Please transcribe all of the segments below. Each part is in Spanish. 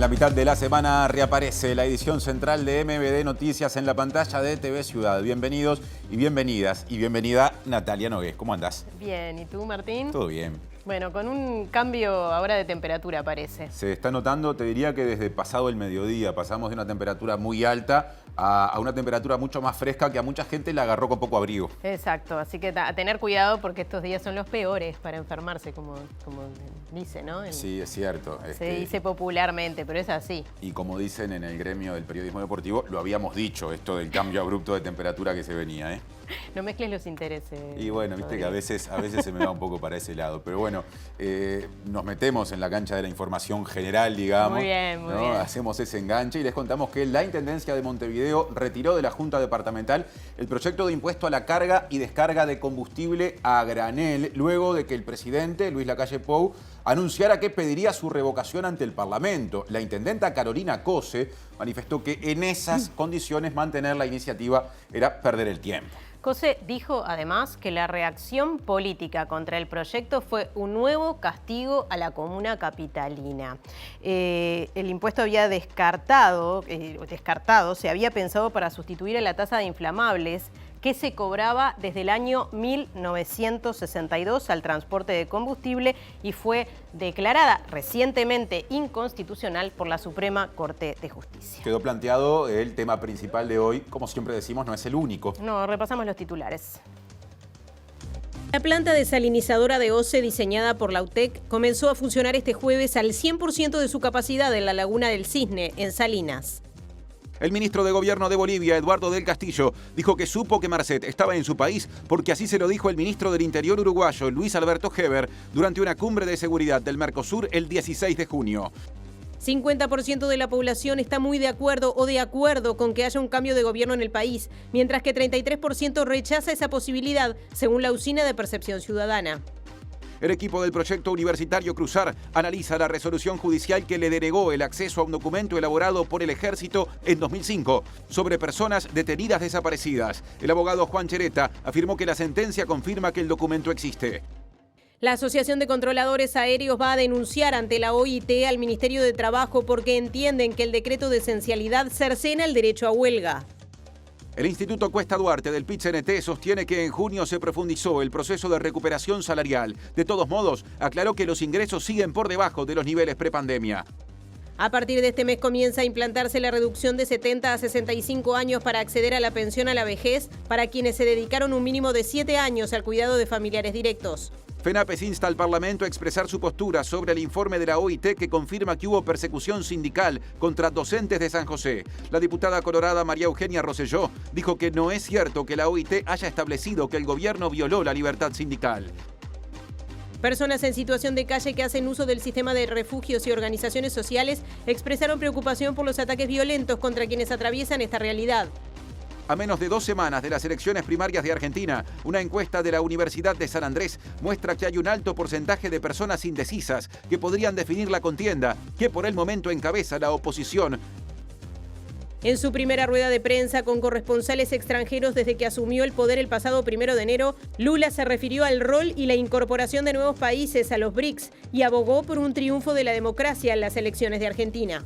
la mitad de la semana reaparece la edición central de MBD Noticias en la pantalla de TV Ciudad. Bienvenidos y bienvenidas. Y bienvenida Natalia Nogués. ¿Cómo andás? Bien. ¿Y tú, Martín? Todo bien. Bueno, con un cambio ahora de temperatura parece. Se está notando, te diría que desde pasado el mediodía pasamos de una temperatura muy alta a una temperatura mucho más fresca que a mucha gente le agarró con poco abrigo. Exacto, así que a tener cuidado porque estos días son los peores para enfermarse, como dice, ¿no? Sí, es cierto. Se dice popularmente, pero es así. Y como dicen en el gremio del periodismo deportivo, lo habíamos dicho, esto del cambio abrupto de temperatura que se venía, ¿eh? No mezcles los intereses. Y bueno, viste que a veces se me va un poco para ese lado. Pero bueno, nos metemos en la cancha de la información general, digamos. Muy bien, muy bien. Hacemos ese enganche y les contamos que la Intendencia de Montevideo retiró de la Junta Departamental el proyecto de impuesto a la carga y descarga de combustible a granel, luego de que el presidente, Luis Lacalle Pou, anunciara que pediría su revocación ante el Parlamento. La intendenta Carolina Cose manifestó que en esas condiciones mantener la iniciativa era perder el tiempo. Cose dijo además que la reacción política contra el proyecto fue un nuevo castigo a la comuna capitalina. El impuesto había descartado, se había pensado para sustituir a la tasa de inflamables que se cobraba desde el año 1962 al transporte de combustible y fue declarada recientemente inconstitucional por la Suprema Corte de Justicia. Quedó planteado el tema principal de hoy, como siempre decimos, no es el único. No, repasamos los titulares. La planta desalinizadora de OCE, diseñada por la UTEC, comenzó a funcionar este jueves al 100% de su capacidad en la Laguna del Cisne, en Salinas. El ministro de Gobierno de Bolivia, Eduardo del Castillo, dijo que supo que Marcet estaba en su país porque así se lo dijo el ministro del Interior uruguayo, Luis Alberto Heber, durante una cumbre de seguridad del Mercosur el 16 de junio. 50% de la población está muy de acuerdo con que haya un cambio de gobierno en el país, mientras que 33% rechaza esa posibilidad, según la Usina de Percepción Ciudadana. El equipo del proyecto universitario Cruzar analiza la resolución judicial que le denegó el acceso a un documento elaborado por el Ejército en 2005 sobre personas detenidas desaparecidas. El abogado Juan Chereta afirmó que la sentencia confirma que el documento existe. La Asociación de Controladores Aéreos va a denunciar ante la OIT al Ministerio de Trabajo porque entienden que el decreto de esencialidad cercena el derecho a huelga. El Instituto Cuesta Duarte del PIT-CNT sostiene que en junio se profundizó el proceso de recuperación salarial. De todos modos, aclaró que los ingresos siguen por debajo de los niveles prepandemia. A partir de este mes comienza a implantarse la reducción de 70 a 65 años para acceder a la pensión a la vejez para quienes se dedicaron un mínimo de 7 años al cuidado de familiares directos. FENAPES insta al Parlamento a expresar su postura sobre el informe de la OIT que confirma que hubo persecución sindical contra docentes de San José. La diputada colorada María Eugenia Rosselló dijo que no es cierto que la OIT haya establecido que el gobierno violó la libertad sindical. Personas en situación de calle que hacen uso del sistema de refugios y organizaciones sociales expresaron preocupación por los ataques violentos contra quienes atraviesan esta realidad. A menos de 2 semanas de las elecciones primarias de Argentina, una encuesta de la Universidad de San Andrés muestra que hay un alto porcentaje de personas indecisas que podrían definir la contienda que por el momento encabeza la oposición. En su primera rueda de prensa con corresponsales extranjeros desde que asumió el poder el pasado 1 de enero, Lula se refirió al rol y la incorporación de nuevos países a los BRICS y abogó por un triunfo de la democracia en las elecciones de Argentina.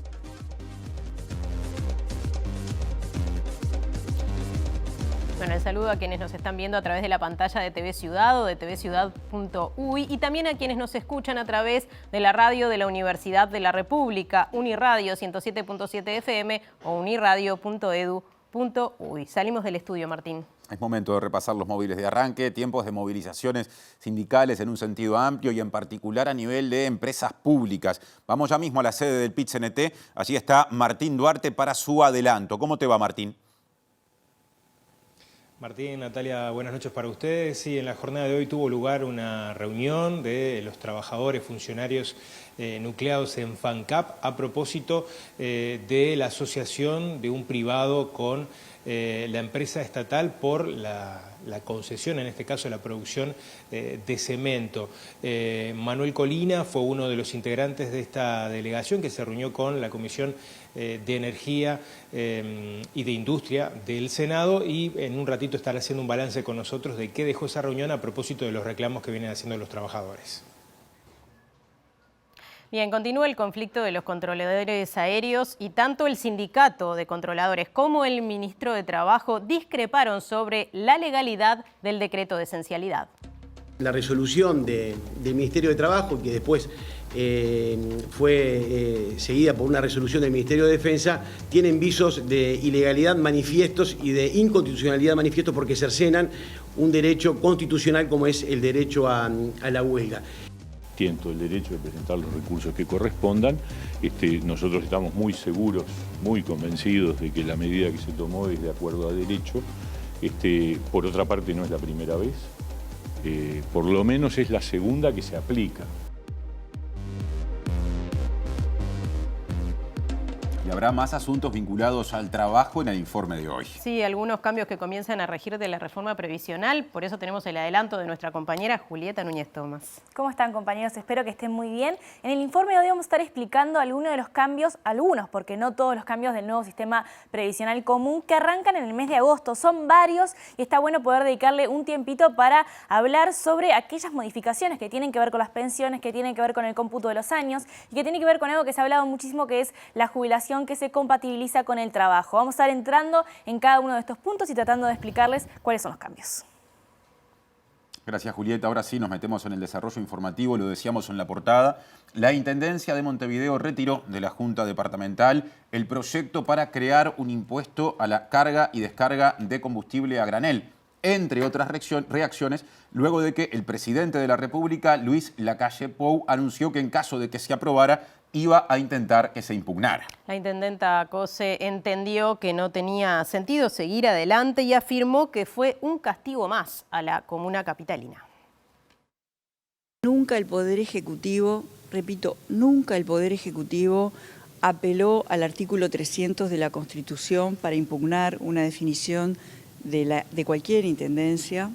Bueno, el saludo a quienes nos están viendo a través de la pantalla de TV Ciudad o de tvciudad.uy y también a quienes nos escuchan a través de la radio de la Universidad de la República, Uniradio 107.7 FM o uniradio.edu.uy. Salimos del estudio, Martín. Es momento de repasar los móviles de arranque, tiempos de movilizaciones sindicales en un sentido amplio y en particular a nivel de empresas públicas. Vamos ya mismo a la sede del PIT-CNT. Allí está Martín Duarte para su adelanto. ¿Cómo te va, Martín? Martín, Natalia, buenas noches para ustedes. Sí, en la jornada de hoy tuvo lugar una reunión de los trabajadores, funcionarios nucleados en FANCAP a propósito de la asociación de un privado con la empresa estatal por la concesión, en este caso la producción de cemento. Manuel Colina fue uno de los integrantes de esta delegación que se reunió con la Comisión de Energía y de Industria del Senado y en un ratito estará haciendo un balance con nosotros de qué dejó esa reunión a propósito de los reclamos que vienen haciendo los trabajadores. Bien, continúa el conflicto de los controladores aéreos y tanto el sindicato de controladores como el ministro de Trabajo discreparon sobre la legalidad del decreto de esencialidad. La resolución del Ministerio de Trabajo, que después fue seguida por una resolución del Ministerio de Defensa, tienen visos de ilegalidad manifiestos y de inconstitucionalidad manifiestos porque cercenan un derecho constitucional como es el derecho a la huelga. Tienen todo el derecho de presentar los recursos que correspondan. Nosotros estamos muy seguros, muy convencidos de que la medida que se tomó es de acuerdo a derecho. Por otra parte, no es la primera vez. Por lo menos es la segunda que se aplica. Y habrá más asuntos vinculados al trabajo en el informe de hoy. Sí, algunos cambios que comienzan a regir de la reforma previsional. Por eso tenemos el adelanto de nuestra compañera Julieta Núñez Tomás. ¿Cómo están, compañeros? Espero que estén muy bien. En el informe de hoy vamos a estar explicando algunos de los cambios, porque no todos los cambios del nuevo sistema previsional común que arrancan en el mes de agosto. Son varios y está bueno poder dedicarle un tiempito para hablar sobre aquellas modificaciones que tienen que ver con las pensiones, que tienen que ver con el cómputo de los años y que tiene que ver con algo que se ha hablado muchísimo, que es la jubilación que se compatibiliza con el trabajo. Vamos a estar entrando en cada uno de estos puntos y tratando de explicarles cuáles son los cambios. Gracias, Julieta. Ahora sí nos metemos en el desarrollo informativo, lo decíamos en la portada. La Intendencia de Montevideo retiró de la Junta Departamental el proyecto para crear un impuesto a la carga y descarga de combustible a granel, entre otras reacciones, luego de que el presidente de la República, Luis Lacalle Pou, anunció que en caso de que se aprobara, iba a intentar que se impugnara. La intendenta Cose entendió que no tenía sentido seguir adelante y afirmó que fue un castigo más a la comuna capitalina. Nunca el Poder Ejecutivo, repito, nunca el Poder Ejecutivo apeló al artículo 300 de la Constitución para impugnar una definición de cualquier intendencia.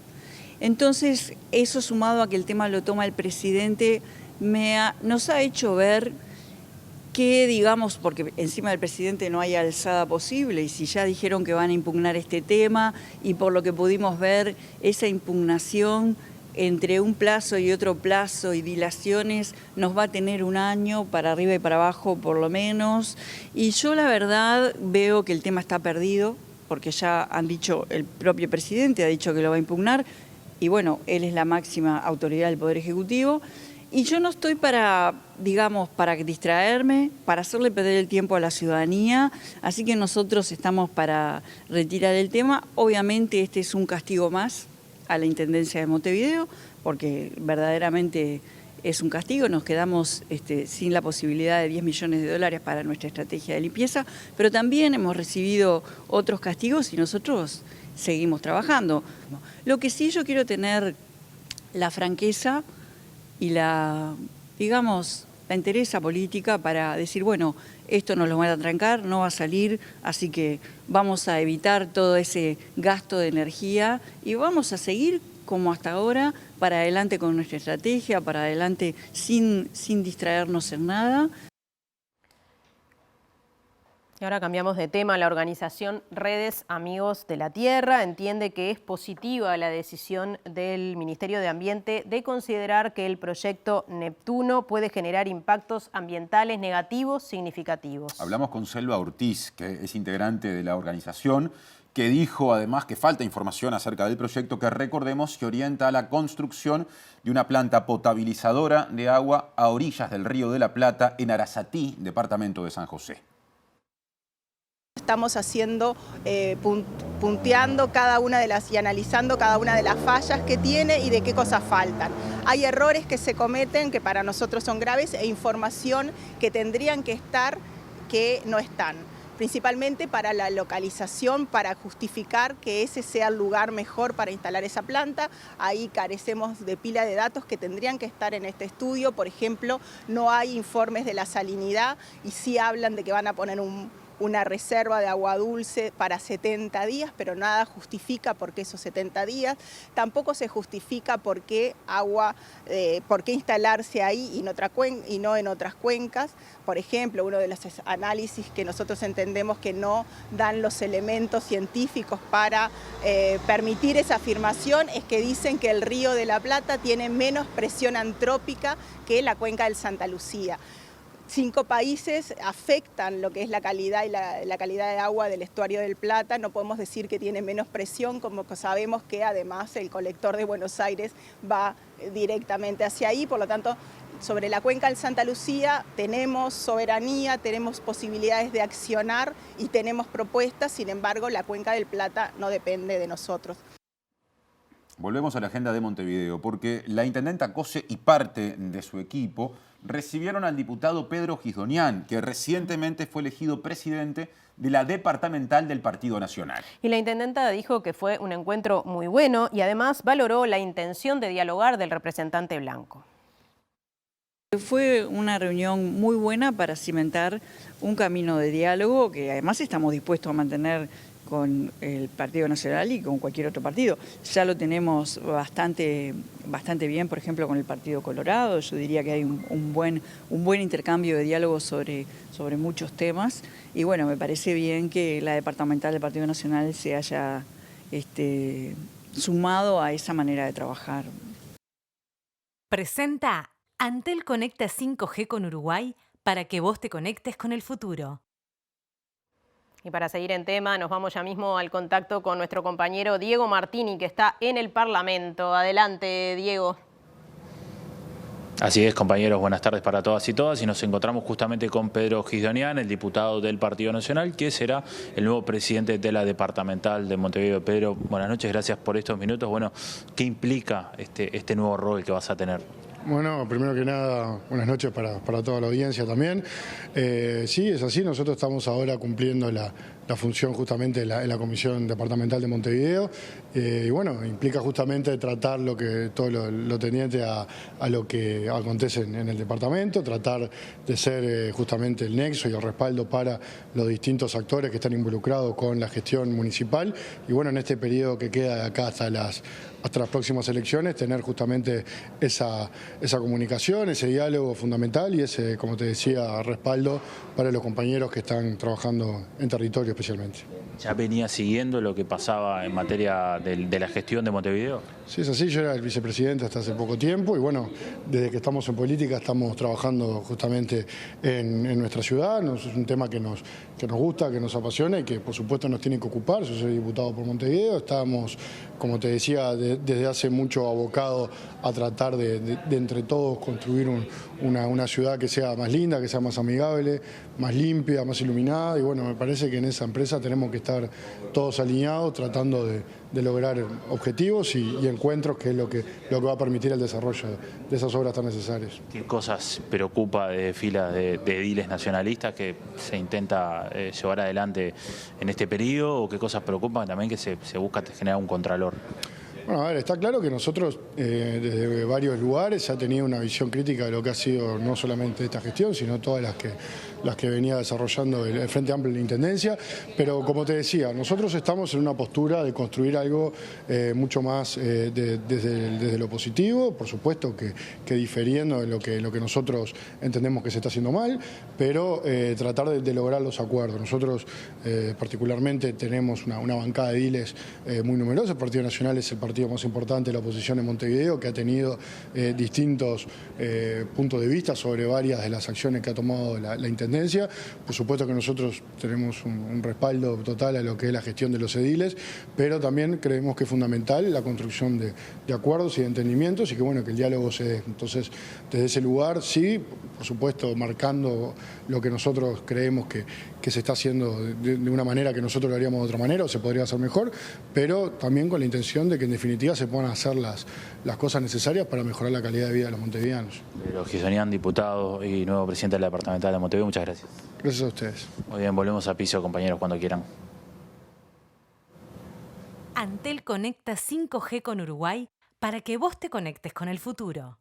Entonces, eso sumado a que el tema lo toma el presidente, nos ha hecho ver que, digamos, porque encima del presidente no hay alzada posible, y si ya dijeron que van a impugnar este tema, y por lo que pudimos ver, esa impugnación entre un plazo y otro plazo y dilaciones nos va a tener un año para arriba y para abajo por lo menos, y yo la verdad veo que el tema está perdido, porque ya han dicho, el propio presidente ha dicho que lo va a impugnar, y bueno, él es la máxima autoridad del Poder Ejecutivo, y yo no estoy para, digamos, para distraerme, para hacerle perder el tiempo a la ciudadanía, así que nosotros estamos para retirar el tema. Obviamente este es un castigo más a la Intendencia de Montevideo, porque verdaderamente es un castigo, nos quedamos sin la posibilidad de 10 millones de dólares para nuestra estrategia de limpieza, pero también hemos recibido otros castigos y nosotros seguimos trabajando. Lo que sí yo quiero tener la franqueza y la entereza política para decir, bueno, esto nos lo van a trancar, no va a salir, así que vamos a evitar todo ese gasto de energía y vamos a seguir como hasta ahora, para adelante con nuestra estrategia, para adelante sin distraernos en nada. Y ahora cambiamos de tema. La organización Redes Amigos de la Tierra entiende que es positiva la decisión del Ministerio de Ambiente de considerar que el proyecto Neptuno puede generar impactos ambientales negativos significativos. Hablamos con Selva Ortiz, que es integrante de la organización, que dijo además que falta información acerca del proyecto que, recordemos, se orienta a la construcción de una planta potabilizadora de agua a orillas del Río de la Plata en Arasatí, departamento de San José. Estamos haciendo, punteando cada una de las y analizando cada una de las fallas que tiene y de qué cosas faltan. Hay errores que se cometen que para nosotros son graves e información que tendrían que estar que no están. Principalmente para la localización, para justificar que ese sea el lugar mejor para instalar esa planta. Ahí carecemos de pila de datos que tendrían que estar en este estudio. Por ejemplo, no hay informes de la salinidad y sí hablan de que van a poner un una reserva de agua dulce para 70 días, pero nada justifica por qué esos 70 días. Tampoco se justifica por qué instalarse ahí y no en otras cuencas. Por ejemplo, uno de los análisis que nosotros entendemos que no dan los elementos científicos para permitir esa afirmación es que dicen que el Río de la Plata tiene menos presión antrópica que la cuenca del Santa Lucía. 5 países afectan lo que es la calidad y la calidad de agua del estuario del Plata. No podemos decir que tiene menos presión, como sabemos que además el colector de Buenos Aires va directamente hacia ahí. Por lo tanto, sobre la cuenca del Santa Lucía tenemos soberanía, tenemos posibilidades de accionar y tenemos propuestas. Sin embargo, la cuenca del Plata no depende de nosotros. Volvemos a la agenda de Montevideo, porque la intendenta Cose y parte de su equipo recibieron al diputado Pedro Gisdonian, que recientemente fue elegido presidente de la departamental del Partido Nacional. Y la intendenta dijo que fue un encuentro muy bueno y además valoró la intención de dialogar del representante blanco. Fue una reunión muy buena para cimentar un camino de diálogo que además estamos dispuestos a mantener con el Partido Nacional y con cualquier otro partido. Ya lo tenemos bastante bien, por ejemplo, con el Partido Colorado. Yo diría que hay un buen intercambio de diálogo sobre muchos temas. Y bueno, me parece bien que la departamental del Partido Nacional se haya sumado a esa manera de trabajar. Presenta Antel Conecta 5G con Uruguay para que vos te conectes con el futuro. Y para seguir en tema, nos vamos ya mismo al contacto con nuestro compañero Diego Martini, que está en el Parlamento. Adelante, Diego. Así es, compañeros, buenas tardes para todas y todas. Y nos encontramos justamente con Pedro Gisdonian, el diputado del Partido Nacional, que será el nuevo presidente de la departamental de Montevideo. Pedro, buenas noches, gracias por estos minutos. Bueno, ¿qué implica este nuevo rol que vas a tener? Bueno, primero que nada, buenas noches para toda la audiencia también. Sí, es así, nosotros estamos ahora cumpliendo la función justamente en la Comisión Departamental de Montevideo y bueno, implica justamente tratar todo lo tendiente a lo que acontece en el departamento, tratar de ser justamente el nexo y el respaldo para los distintos actores que están involucrados con la gestión municipal y bueno, en este periodo que queda de acá hasta las próximas elecciones, tener justamente esa comunicación, ese diálogo fundamental y ese, como te decía, respaldo para los compañeros que están trabajando en territorio especialmente. ¿Ya venía siguiendo lo que pasaba en materia de la gestión de Montevideo? Sí, es así, yo era el vicepresidente hasta hace poco tiempo y bueno, desde que estamos en política estamos trabajando justamente en nuestra ciudad, es un tema que nos gusta, que nos apasiona y que por supuesto nos tiene que ocupar. Yo soy diputado por Montevideo, estábamos, como te decía, desde hace mucho abocado a tratar de entre todos construir una ciudad que sea más linda, que sea más amigable, más limpia, más iluminada y bueno, me parece que en esa empresa tenemos que estar todos alineados tratando de lograr objetivos y encuentros, que es lo que va a permitir el desarrollo de esas obras tan necesarias. ¿Qué cosas preocupa de filas de ediles nacionalistas que se intenta llevar adelante en este periodo o qué cosas preocupan también que se busca generar un contralor? Bueno, a ver, está claro que nosotros desde varios lugares se ha tenido una visión crítica de lo que ha sido no solamente esta gestión, sino todas las que venía desarrollando el Frente Amplio de la Intendencia, pero como te decía, nosotros estamos en una postura de construir algo mucho más desde lo positivo, por supuesto que difiriendo de lo que nosotros entendemos que se está haciendo mal, pero tratar de lograr los acuerdos. Nosotros particularmente tenemos una bancada de ediles muy numerosa. El Partido Nacional es el partido más importante de la oposición en Montevideo, que ha tenido distintos puntos de vista sobre varias de las acciones que ha tomado la Intendencia. Por supuesto que nosotros tenemos un respaldo total a lo que es la gestión de los ediles, pero también creemos que es fundamental la construcción de acuerdos y de entendimientos y que bueno, que el diálogo se dé. Entonces, desde ese lugar, sí, por supuesto, marcando lo que nosotros creemos que se está haciendo de una manera que nosotros lo haríamos de otra manera o se podría hacer mejor, pero también con la intención de que en definitiva se puedan hacer las cosas necesarias para mejorar la calidad de vida de los montevideanos. Pedro Gisdonian, diputado y nuevo presidente de la departamental de Montevideo, muchas gracias. Gracias a ustedes. Muy bien, volvemos a piso, compañeros, cuando quieran. Antel Conecta 5G con Uruguay para que vos te conectes con el futuro.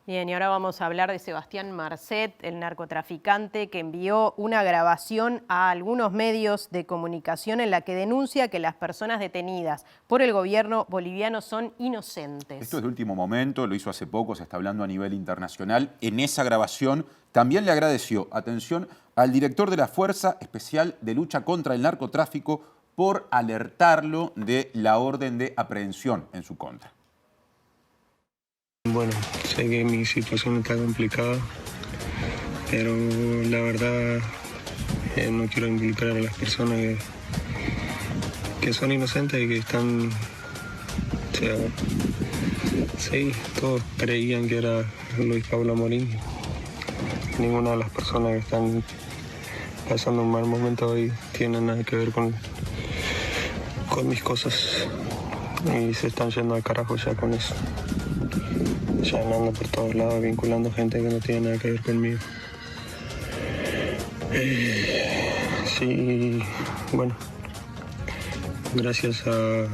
Bien, y ahora vamos a hablar de Sebastián Marcet, el narcotraficante que envió una grabación a algunos medios de comunicación en la que denuncia que las personas detenidas por el gobierno boliviano son inocentes. Esto es de último momento, lo hizo hace poco, se está hablando a nivel internacional. En esa grabación también le agradeció, atención, al director de la Fuerza Especial de Lucha contra el Narcotráfico por alertarlo de la orden de aprehensión en su contra. Bueno, sé que mi situación está complicada, pero la verdad no quiero involucrar a las personas que son inocentes y que están... O sea, sí, todos creían que era Luis Pablo Amorín. Ninguna de las personas que están pasando un mal momento hoy tiene nada que ver con mis cosas y se están yendo al carajo ya con eso. Ya ando por todos lados vinculando gente que no tiene nada que ver conmigo. Sí, bueno, gracias a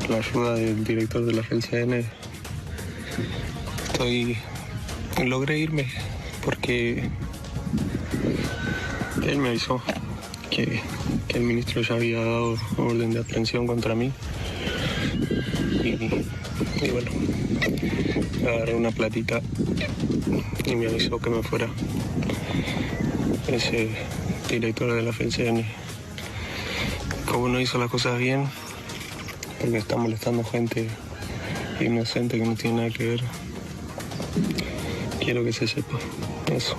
la ayuda del director de la FELCN logré irme porque él me avisó que el ministro ya había dado orden de aprehensión contra mí y bueno, agarré una platita y me avisó que me fuera ese director de la FELCN. Como no hizo las cosas bien, porque está molestando gente inocente que no tiene nada que ver, quiero que se sepa eso.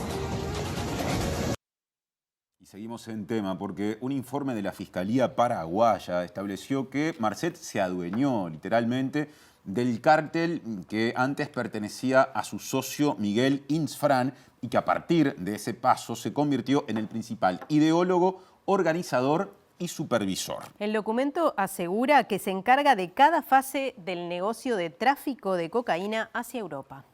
Y seguimos en tema porque un informe de la Fiscalía Paraguaya estableció que Marcet se adueñó literalmente del cártel que antes pertenecía a su socio Miguel Insfrán y que a partir de ese paso se convirtió en el principal ideólogo, organizador y supervisor. El documento asegura que se encarga de cada fase del negocio de tráfico de cocaína hacia Europa.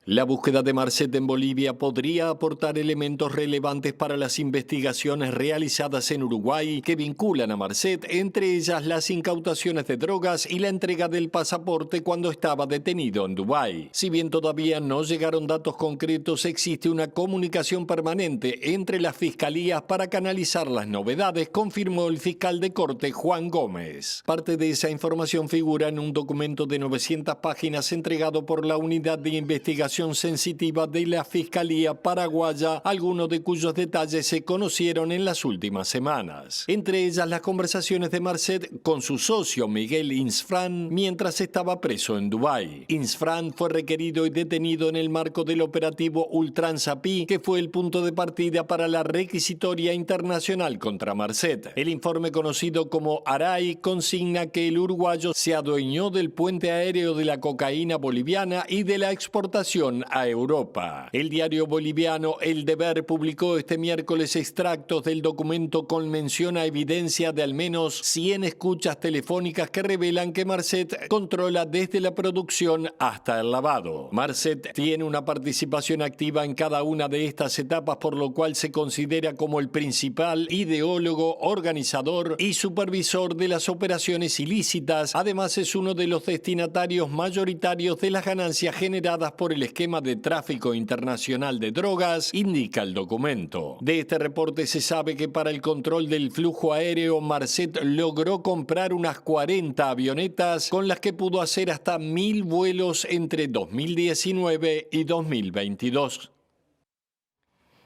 La búsqueda de Marcet en Bolivia podría aportar elementos relevantes para las investigaciones realizadas en Uruguay que vinculan a Marcet, entre ellas las incautaciones de drogas y la entrega del pasaporte cuando estaba detenido en Dubái. Si bien todavía no llegaron datos concretos, existe una comunicación permanente entre las fiscalías para canalizar las novedades, confirmó el fiscal de corte Juan Gómez. Parte de esa información figura en un documento de 900 páginas entregado por la Unidad de Investigación Sensitiva de la Fiscalía Paraguaya, algunos de cuyos detalles se conocieron en las últimas semanas. Entre ellas las conversaciones de Marcet con su socio Miguel Insfrán mientras estaba preso en Dubái. Insfrán fue requerido y detenido en el marco del operativo Ultransapi, que fue el punto de partida para la requisitoria internacional contra Marcet. El informe conocido como ARAI consigna que el uruguayo se adueñó del puente aéreo de la cocaína boliviana y de la exportación a Europa. El diario boliviano El Deber publicó este miércoles extractos del documento con mención a evidencia de al menos 100 escuchas telefónicas que revelan que Marcet controla desde la producción hasta el lavado. Marcet tiene una participación activa en cada una de estas etapas, por lo cual se considera como el principal ideólogo, organizador y supervisor de las operaciones ilícitas. Además, es uno de los destinatarios mayoritarios de las ganancias generadas por el esquema de tráfico internacional de drogas, indica el documento. De este reporte se sabe que para el control del flujo aéreo, Marcet logró comprar unas 40 avionetas con las que pudo hacer hasta 1000 vuelos entre 2019 y 2022.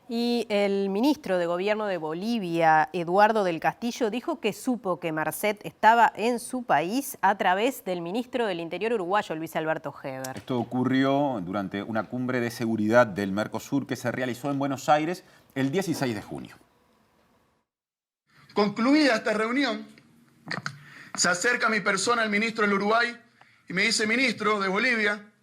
Y el ministro de Gobierno de Bolivia, Eduardo del Castillo, dijo que supo que Marcet estaba en su país a través del ministro del Interior uruguayo, Luis Alberto Heber. Esto ocurrió durante una cumbre de seguridad del Mercosur que se realizó en Buenos Aires el 16 de junio. Concluida esta reunión, se acerca mi persona al ministro del Uruguay y me dice: ministro de Bolivia,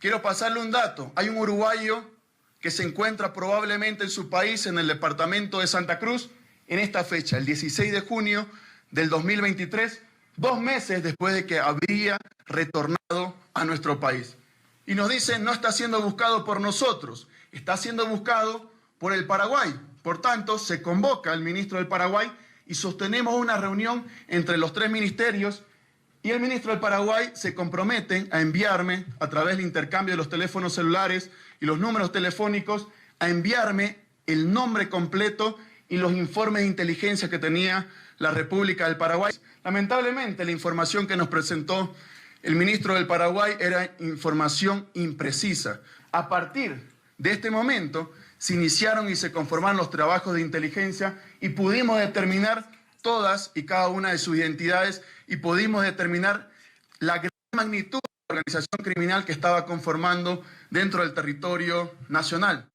quiero pasarle un dato. Hay un uruguayo que se encuentra probablemente en su país, en el departamento de Santa Cruz, en esta fecha, el 16 de junio del 2023, 2 meses después de que habría retornado a nuestro país. Y nos dicen: no está siendo buscado por nosotros, está siendo buscado por el Paraguay. Por tanto, se convoca al ministro del Paraguay y sostenemos una reunión entre los 3 ministerios y el ministro del Paraguay se comprometen a enviarme, a través del intercambio de los teléfonos celulares y los números telefónicos, a enviarme el nombre completo y los informes de inteligencia que tenía la República del Paraguay. Lamentablemente, la información que nos presentó el ministro del Paraguay era información imprecisa. A partir de este momento, se iniciaron y se conformaron los trabajos de inteligencia y pudimos determinar todas y cada una de sus identidades y pudimos determinar la gran magnitud de la organización criminal que estaba conformando dentro del territorio nacional.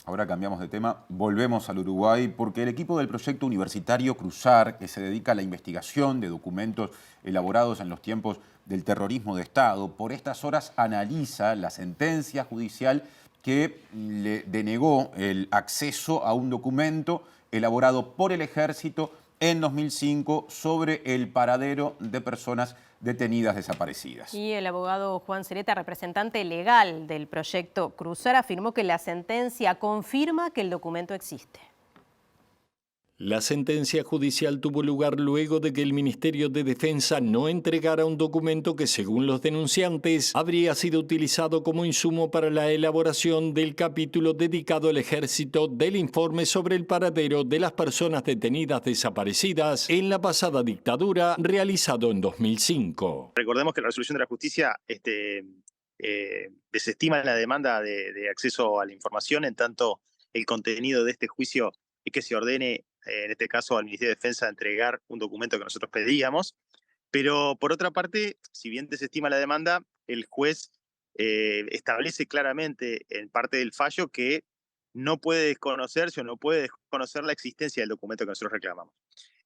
Ahora cambiamos de tema, volvemos al Uruguay porque el equipo del proyecto universitario Cruzar, que se dedica a la investigación de documentos elaborados en los tiempos del terrorismo de Estado, por estas horas analiza la sentencia judicial que le denegó el acceso a un documento elaborado por el Ejército en 2005 sobre el paradero de personas detenidas desaparecidas. Y el abogado Juan Cereta, representante legal del proyecto Cruzar, afirmó que la sentencia confirma que el documento existe. La sentencia judicial tuvo lugar luego de que el Ministerio de Defensa no entregara un documento que, según los denunciantes, habría sido utilizado como insumo para la elaboración del capítulo dedicado al Ejército del informe sobre el paradero de las personas detenidas desaparecidas en la pasada dictadura, realizado en 2005. Recordemos que la resolución de la justicia desestima la demanda de acceso a la información, en tanto el contenido de este juicio es que se ordene, en este caso al Ministerio de Defensa, entregar un documento que nosotros pedíamos. Pero por otra parte, si bien desestima la demanda, el juez establece claramente en parte del fallo que no puede desconocerse o no puede desconocer la existencia del documento que nosotros reclamamos.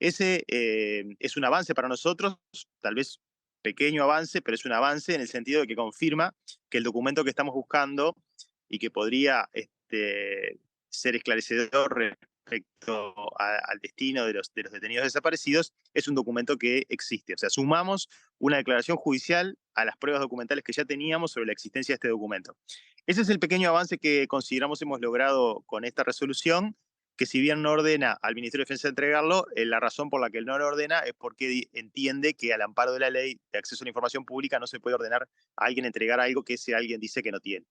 Ese es un avance para nosotros, tal vez pequeño avance, pero es un avance en el sentido de que confirma que el documento que estamos buscando y que podría ser esclarecedor respecto al destino de los detenidos desaparecidos, es un documento que existe. O sea, sumamos una declaración judicial a las pruebas documentales que ya teníamos sobre la existencia de este documento. Ese es el pequeño avance que consideramos hemos logrado con esta resolución, que si bien no ordena al Ministerio de Defensa entregarlo, la razón por la que él no lo ordena es porque entiende que al amparo de la ley de acceso a la información pública no se puede ordenar a alguien entregar algo que ese alguien dice que no tiene.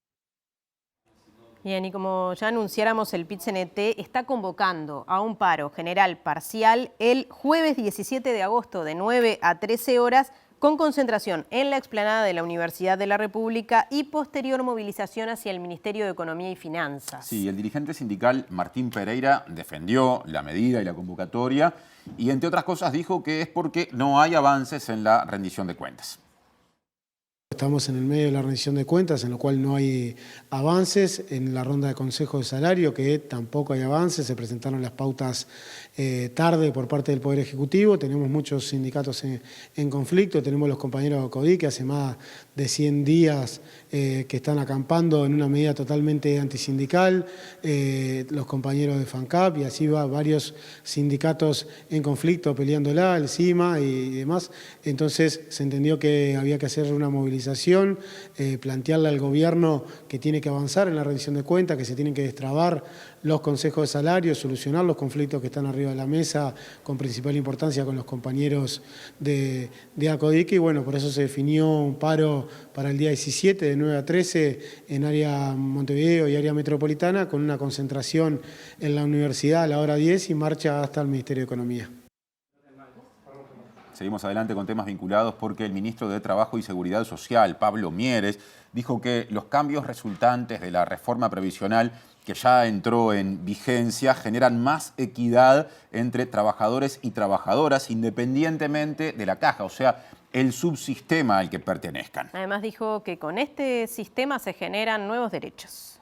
Bien, y como ya anunciáramos, el PIT-CNT está convocando a un paro general parcial el jueves 17 de agosto de 9 a 13 horas con concentración en la explanada de la Universidad de la República y posterior movilización hacia el Ministerio de Economía y Finanzas. Sí, el dirigente sindical Martín Pereira defendió la medida y la convocatoria y, entre otras cosas, dijo que es porque no hay avances en la rendición de cuentas. Estamos en el medio de la rendición de cuentas, en lo cual no hay avances. En la ronda de consejo de salario, que tampoco hay avances, se presentaron las pautas tarde por parte del Poder Ejecutivo. Tenemos muchos sindicatos en conflicto. Tenemos los compañeros de CODI, que hace más de 100 días que están acampando en una medida totalmente antisindical. Los compañeros de FANCAP, y así va varios sindicatos en conflicto peleándola, el CIMA y demás. Entonces se entendió que había que hacer una movilización, plantearle al gobierno que tiene que avanzar en la rendición de cuentas, que se tienen que destrabar los consejos de salario, solucionar los conflictos que están arriba de la mesa con principal importancia con los compañeros de ACODIC, y bueno, por eso se definió un paro para el día 17 de 9 a 13 en área Montevideo y área metropolitana, con una concentración en la universidad a la hora 10 y marcha hasta el Ministerio de Economía. Seguimos adelante con temas vinculados porque el ministro de Trabajo y Seguridad Social, Pablo Mieres, dijo que los cambios resultantes de la reforma previsional que ya entró en vigencia generan más equidad entre trabajadores y trabajadoras independientemente de la caja, o sea, el subsistema al que pertenezcan. Además dijo que con este sistema se generan nuevos derechos.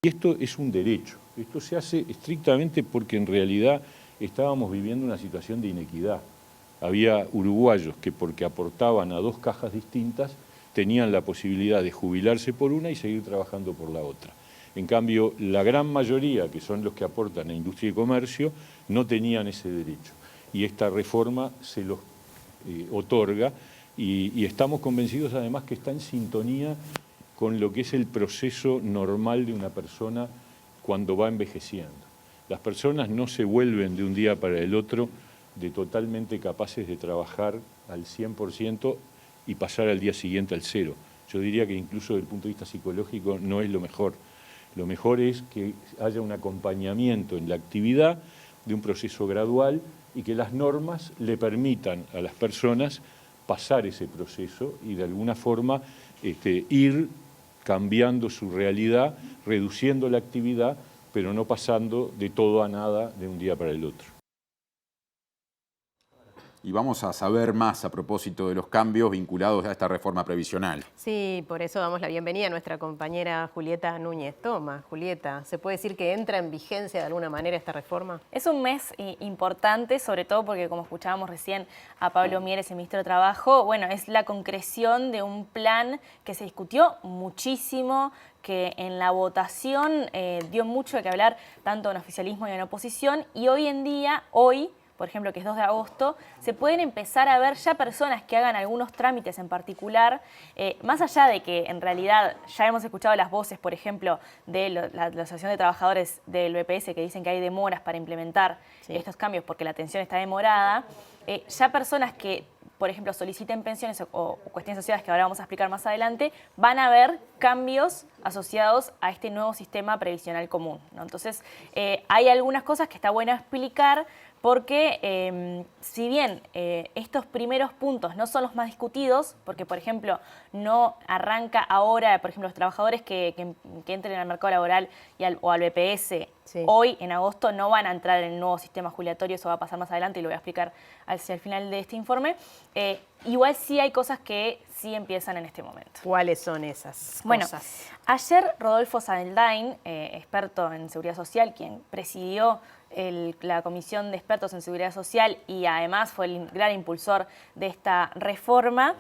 Y esto es un derecho, esto se hace estrictamente porque en realidad estábamos viviendo una situación de inequidad. Había uruguayos que, porque aportaban a dos cajas distintas, tenían la posibilidad de jubilarse por una y seguir trabajando por la otra. En cambio, la gran mayoría, que son los que aportan a industria y comercio, no tenían ese derecho. Y esta reforma se los otorga y estamos convencidos además que está en sintonía con lo que es el proceso normal de una persona cuando va envejeciendo. Las personas no se vuelven de un día para el otro de totalmente capaces de trabajar al 100% y pasar al día siguiente al 0. Yo diría que incluso desde el punto de vista psicológico no es lo mejor. Lo mejor es que haya un acompañamiento en la actividad de un proceso gradual y que las normas le permitan a las personas pasar ese proceso y de alguna forma ir cambiando su realidad, reduciendo la actividad, pero no pasando de todo a nada de un día para el otro. Y vamos a saber más a propósito de los cambios vinculados a esta reforma previsional. Sí, por eso damos la bienvenida a nuestra compañera Julieta Núñez Toma. Julieta, ¿se puede decir que entra en vigencia de alguna manera esta reforma? Es un mes importante, sobre todo porque, como escuchábamos recién a Pablo Mieres, el ministro de Trabajo, bueno, es la concreción de un plan que se discutió muchísimo, que en la votación dio mucho de qué hablar, tanto en oficialismo y en oposición, y hoy en día, por ejemplo, que es 2 de agosto, se pueden empezar a ver ya personas que hagan algunos trámites en particular, más allá de que en realidad ya hemos escuchado las voces, por ejemplo, de la Asociación de Trabajadores del BPS que dicen que hay demoras para implementar estos cambios porque la atención está demorada, ya personas que, por ejemplo, soliciten pensiones o cuestiones asociadas que ahora vamos a explicar más adelante, van a ver cambios asociados a este nuevo sistema previsional común, ¿no? Entonces, hay algunas cosas que está bueno explicar porque si bien estos primeros puntos no son los más discutidos, porque por ejemplo no arranca ahora, por ejemplo los trabajadores que entren al mercado laboral o al BPS, hoy en agosto no van a entrar en el nuevo sistema jubilatorio, eso va a pasar más adelante y lo voy a explicar hacia el final de este informe. Igual sí hay cosas que sí empiezan en este momento. ¿Cuáles son esas cosas? Ayer Rodolfo Saldain, experto en seguridad social, quien presidió la Comisión de Expertos en Seguridad Social y además fue el gran impulsor de esta reforma,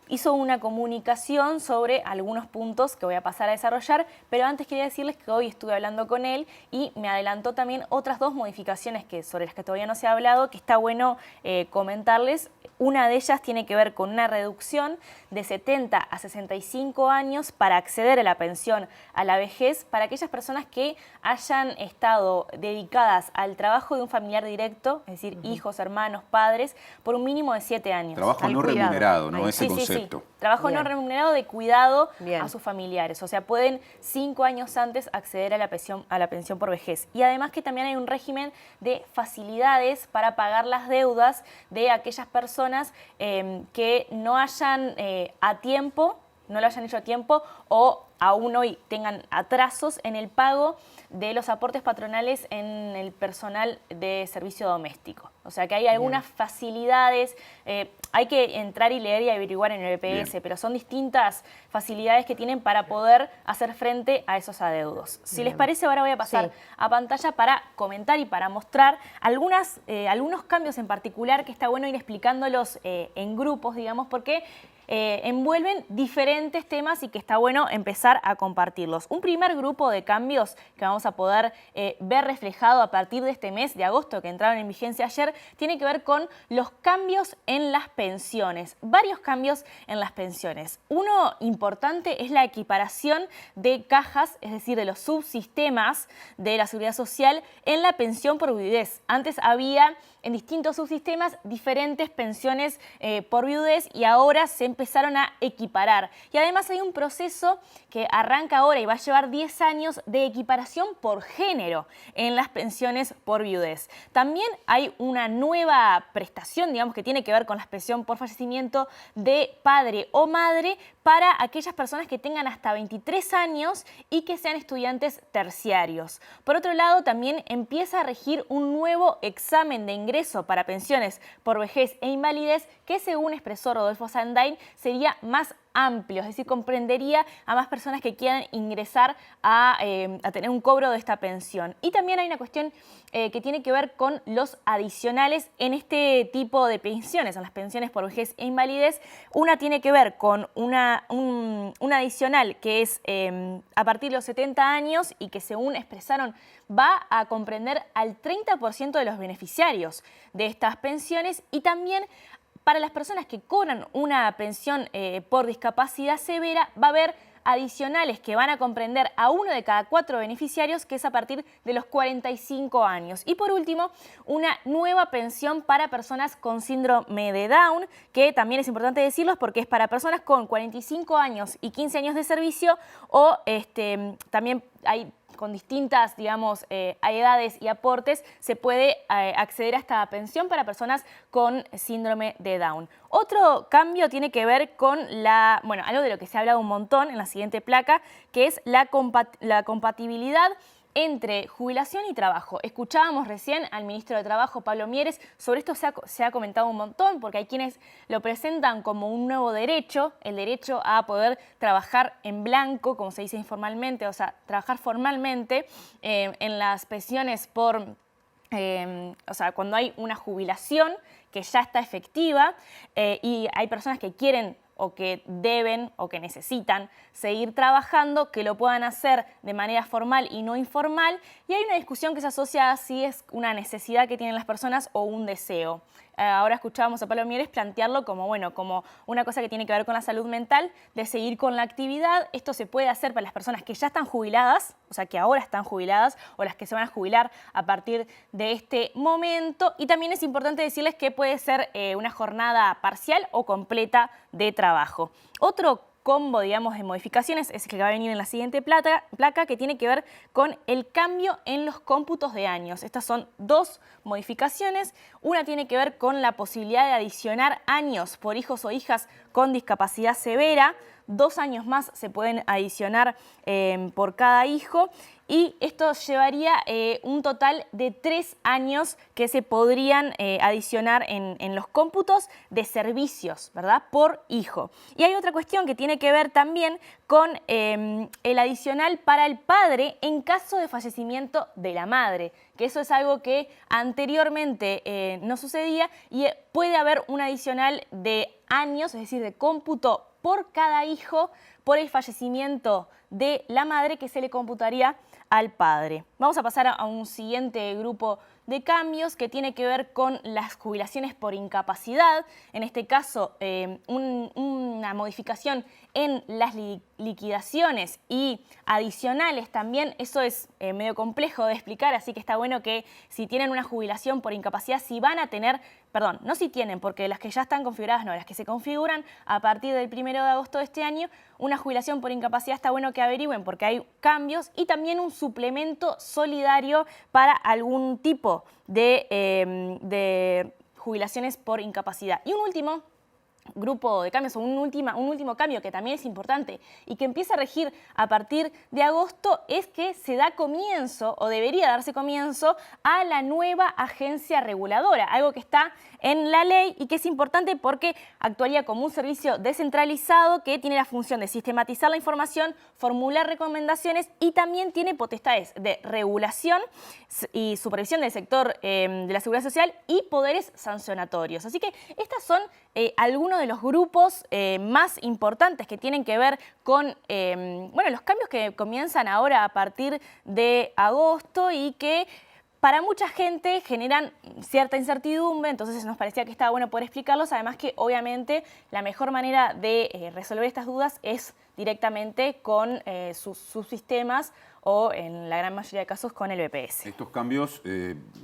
hizo una comunicación sobre algunos puntos que voy a pasar a desarrollar, pero antes quería decirles que hoy estuve hablando con él y me adelantó también otras 2 modificaciones sobre las que todavía no se ha hablado, que está bueno comentarles. Una de ellas tiene que ver con una reducción de 70 a 65 años para acceder a la pensión a la vejez para aquellas personas que hayan estado dedicadas al trabajo de un familiar directo, es decir, hijos, hermanos, padres, por un mínimo de 7 años. Trabajo no remunerado, ¿no? Ese concepto. Sí. Trabajo no remunerado de cuidado a sus familiares. O sea, pueden 5 años antes acceder a la pensión por vejez. Y además que también hay un régimen de facilidades para pagar las deudas de aquellas personas que no hayan no lo hayan hecho a tiempo o aún hoy tengan atrasos en el pago de los aportes patronales en el personal de servicio doméstico. O sea que hay algunas facilidades, hay que entrar y leer y averiguar en el BPS, pero son distintas facilidades que tienen para poder hacer frente a esos adeudos. Si les parece, ahora voy a pasar a pantalla para comentar y para mostrar algunos cambios en particular que está bueno ir explicándolos en grupos, digamos, porque envuelven diferentes temas y que está bueno empezar a compartirlos. Un primer grupo de cambios que vamos a poder ver reflejado a partir de este mes de agosto que entraron en vigencia ayer tiene que ver con los cambios en las pensiones. Varios cambios en las pensiones. Uno importante es la equiparación de cajas, es decir, de los subsistemas de la Seguridad Social en la pensión por viudez. Antes había en distintos subsistemas diferentes pensiones por viudez y ahora se empezaron a equiparar. Y además hay un proceso que arranca ahora y va a llevar 10 años de equiparación por género en las pensiones por viudez. También hay una nueva prestación, digamos, que tiene que ver con la pensión por fallecimiento de padre o madre para aquellas personas que tengan hasta 23 años y que sean estudiantes terciarios. Por otro lado, también empieza a regir un nuevo examen de ingreso para pensiones por vejez e invalidez que, según expresó Rodolfo Saldain, sería más amplio, es decir, comprendería a más personas que quieran ingresar a tener un cobro de esta pensión. Y también hay una cuestión que tiene que ver con los adicionales en este tipo de pensiones, en las pensiones por vejez e invalidez. Una tiene que ver con un adicional que es a partir de los 70 años y que, según expresaron, va a comprender al 30% de los beneficiarios de estas pensiones y también para las personas que cobran una pensión por discapacidad severa va a haber adicionales que van a comprender a 1 de cada 4 beneficiarios, que es a partir de los 45 años. Y por último, una nueva pensión para personas con síndrome de Down, que también es importante decirlo porque es para personas con 45 años y 15 años de servicio, o también hay con distintas, digamos, edades y aportes, se puede acceder a esta pensión para personas con síndrome de Down. Otro cambio tiene que ver con algo de lo que se ha hablado un montón en la siguiente placa, que es la compatibilidad entre jubilación y trabajo. Escuchábamos recién al ministro de Trabajo, Pablo Mieres, sobre esto se ha comentado un montón, porque hay quienes lo presentan como un nuevo derecho, el derecho a poder trabajar en blanco, como se dice informalmente, o sea, trabajar formalmente en las pensiones por, cuando hay una jubilación que ya está efectiva y hay personas que quieren o que deben o que necesitan seguir trabajando, que lo puedan hacer de manera formal y no informal. Y hay una discusión que se asocia a si es una necesidad que tienen las personas o un deseo. Ahora escuchábamos a Pablo Mieres plantearlo como una cosa que tiene que ver con la salud mental, de seguir con la actividad. Esto se puede hacer para las personas que ya están jubiladas, o sea, que ahora están jubiladas, o las que se van a jubilar a partir de este momento. Y también es importante decirles que puede ser una jornada parcial o completa de trabajo. Otro combo, digamos, de modificaciones es el que va a venir en la siguiente placa, que tiene que ver con el cambio en los cómputos de años. Estas son 2 modificaciones. Una tiene que ver con la posibilidad de adicionar años por hijos o hijas con discapacidad severa. 2 años más se pueden adicionar por cada hijo. Y esto llevaría un total de 3 años que se podrían adicionar en los cómputos de servicios, ¿verdad?, por hijo. Y hay otra cuestión que tiene que ver también con el adicional para el padre en caso de fallecimiento de la madre, que eso es algo que anteriormente no sucedía, y puede haber un adicional de años, es decir, de cómputo por cada hijo por el fallecimiento de la madre, que se le computaría al padre. Vamos a pasar a un siguiente grupo de cambios que tiene que ver con las jubilaciones por incapacidad. En este caso, una modificación en las liquidaciones y adicionales también. Eso es medio complejo de explicar, así que está bueno que si tienen una jubilación por incapacidad, si van a tener, perdón, no si tienen, porque las que ya están configuradas, no, las que se configuran a partir del 1 de agosto de este año, una jubilación por incapacidad, está bueno que averigüen porque hay cambios, y también un suplemento solidario para algún tipo de jubilaciones por incapacidad. Y un último grupo de cambios, o un último cambio que también es importante y que empieza a regir a partir de agosto, es que se da comienzo, o debería darse comienzo, a la nueva agencia reguladora, algo que está en la ley y que es importante porque actuaría como un servicio descentralizado que tiene la función de sistematizar la información, formular recomendaciones y también tiene potestades de regulación y supervisión del sector de la seguridad social y poderes sancionatorios. Así que estas son algunos de los grupos más importantes que tienen que ver con los cambios que comienzan ahora a partir de agosto y que para mucha gente generan cierta incertidumbre, entonces nos parecía que estaba bueno poder explicarlos. Además que obviamente la mejor manera de resolver estas dudas es directamente con sus sistemas o en la gran mayoría de casos con el BPS. Estos cambios,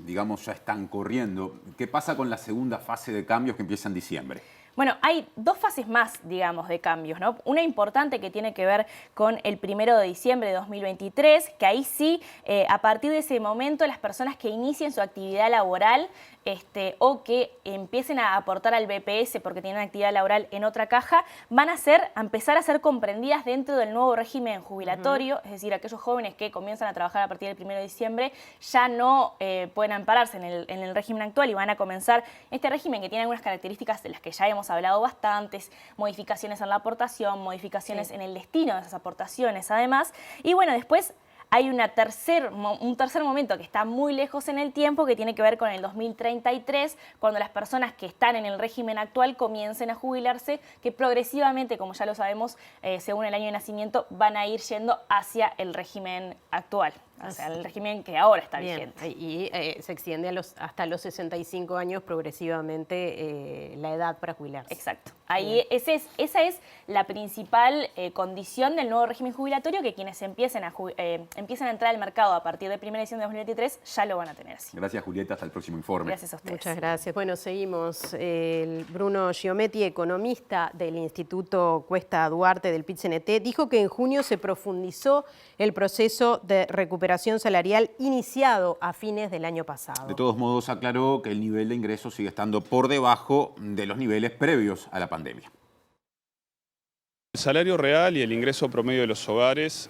digamos, ya están corriendo. ¿Qué pasa con la segunda fase de cambios que empieza en diciembre? Bueno, hay 2 fases más, digamos, de cambios, ¿no? Una importante que tiene que ver con el 1 de diciembre de 2023, que ahí sí, a partir de ese momento, las personas que inicien su actividad laboral o que empiecen a aportar al BPS porque tienen actividad laboral en otra caja, van a empezar a ser comprendidas dentro del nuevo régimen jubilatorio, es decir, aquellos jóvenes que comienzan a trabajar a partir del 1 de diciembre ya no pueden ampararse en el régimen actual y van a comenzar este régimen que tiene algunas características de las que ya hemos hablado bastantes, modificaciones en la aportación, modificaciones en el destino de esas aportaciones además, y bueno, después hay un tercer momento que está muy lejos en el tiempo, que tiene que ver con el 2033, cuando las personas que están en el régimen actual comiencen a jubilarse, que progresivamente, como ya lo sabemos, según el año de nacimiento, van a ir yendo hacia el régimen actual. o sea, el régimen que ahora está Bien, vigente. y se extiende hasta los 65 años progresivamente la edad para jubilarse. Exacto. Ahí esa es la principal condición del nuevo régimen jubilatorio, que quienes empiecen a entrar al mercado a partir del 1 de diciembre de 2023 ya lo van a tener así. Gracias, Julieta. Hasta el próximo informe. Gracias a ustedes. Muchas gracias. Bueno, seguimos. Bruno Giometti, economista del Instituto Cuesta Duarte del PIT-CNT, dijo que en junio se profundizó el proceso de recuperación salarial iniciado a fines del año pasado. De todos modos, aclaró que el nivel de ingresos sigue estando por debajo de los niveles previos a la pandemia. El salario real y el ingreso promedio de los hogares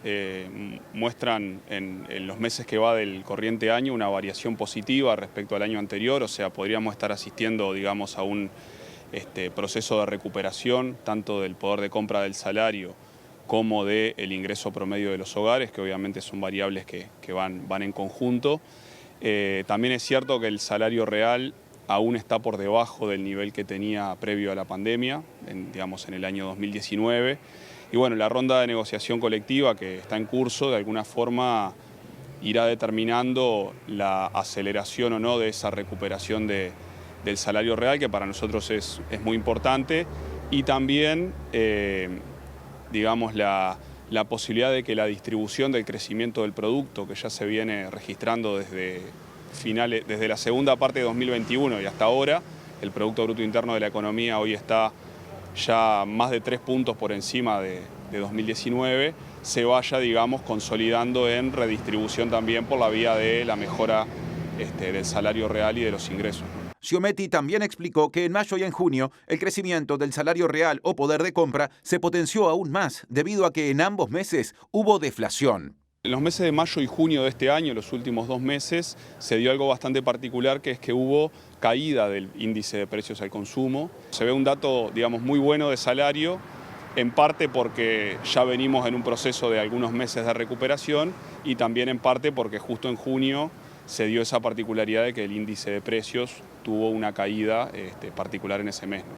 muestran en los meses que va del corriente año una variación positiva respecto al año anterior, o sea, podríamos estar asistiendo, digamos, a un proceso de recuperación tanto del poder de compra del salario como del ingreso promedio de los hogares, que obviamente son variables que van en conjunto. También es cierto que el salario real aún está por debajo del nivel que tenía previo a la pandemia, digamos en el año 2019. Y bueno, la ronda de negociación colectiva que está en curso de alguna forma irá determinando la aceleración o no de esa recuperación del salario real, que para nosotros es muy importante, y también digamos la posibilidad de que la distribución del crecimiento del producto, que ya se viene registrando desde la segunda parte de 2021 y hasta ahora, el Producto Bruto Interno de la economía hoy está ya más de 3 puntos por encima de 2019, se vaya, digamos, consolidando en redistribución también por la vía de la mejora del salario real y de los ingresos. Giometti también explicó que en mayo y en junio el crecimiento del salario real o poder de compra se potenció aún más debido a que en ambos meses hubo deflación. En los meses de mayo y junio de este año, los últimos 2 meses, se dio algo bastante particular, que es que hubo caída del índice de precios al consumo. Se ve un dato, digamos, muy bueno de salario, en parte porque ya venimos en un proceso de algunos meses de recuperación y también en parte porque justo en junio se dio esa particularidad de que el índice de precios tuvo una caída particular en ese mes, ¿no?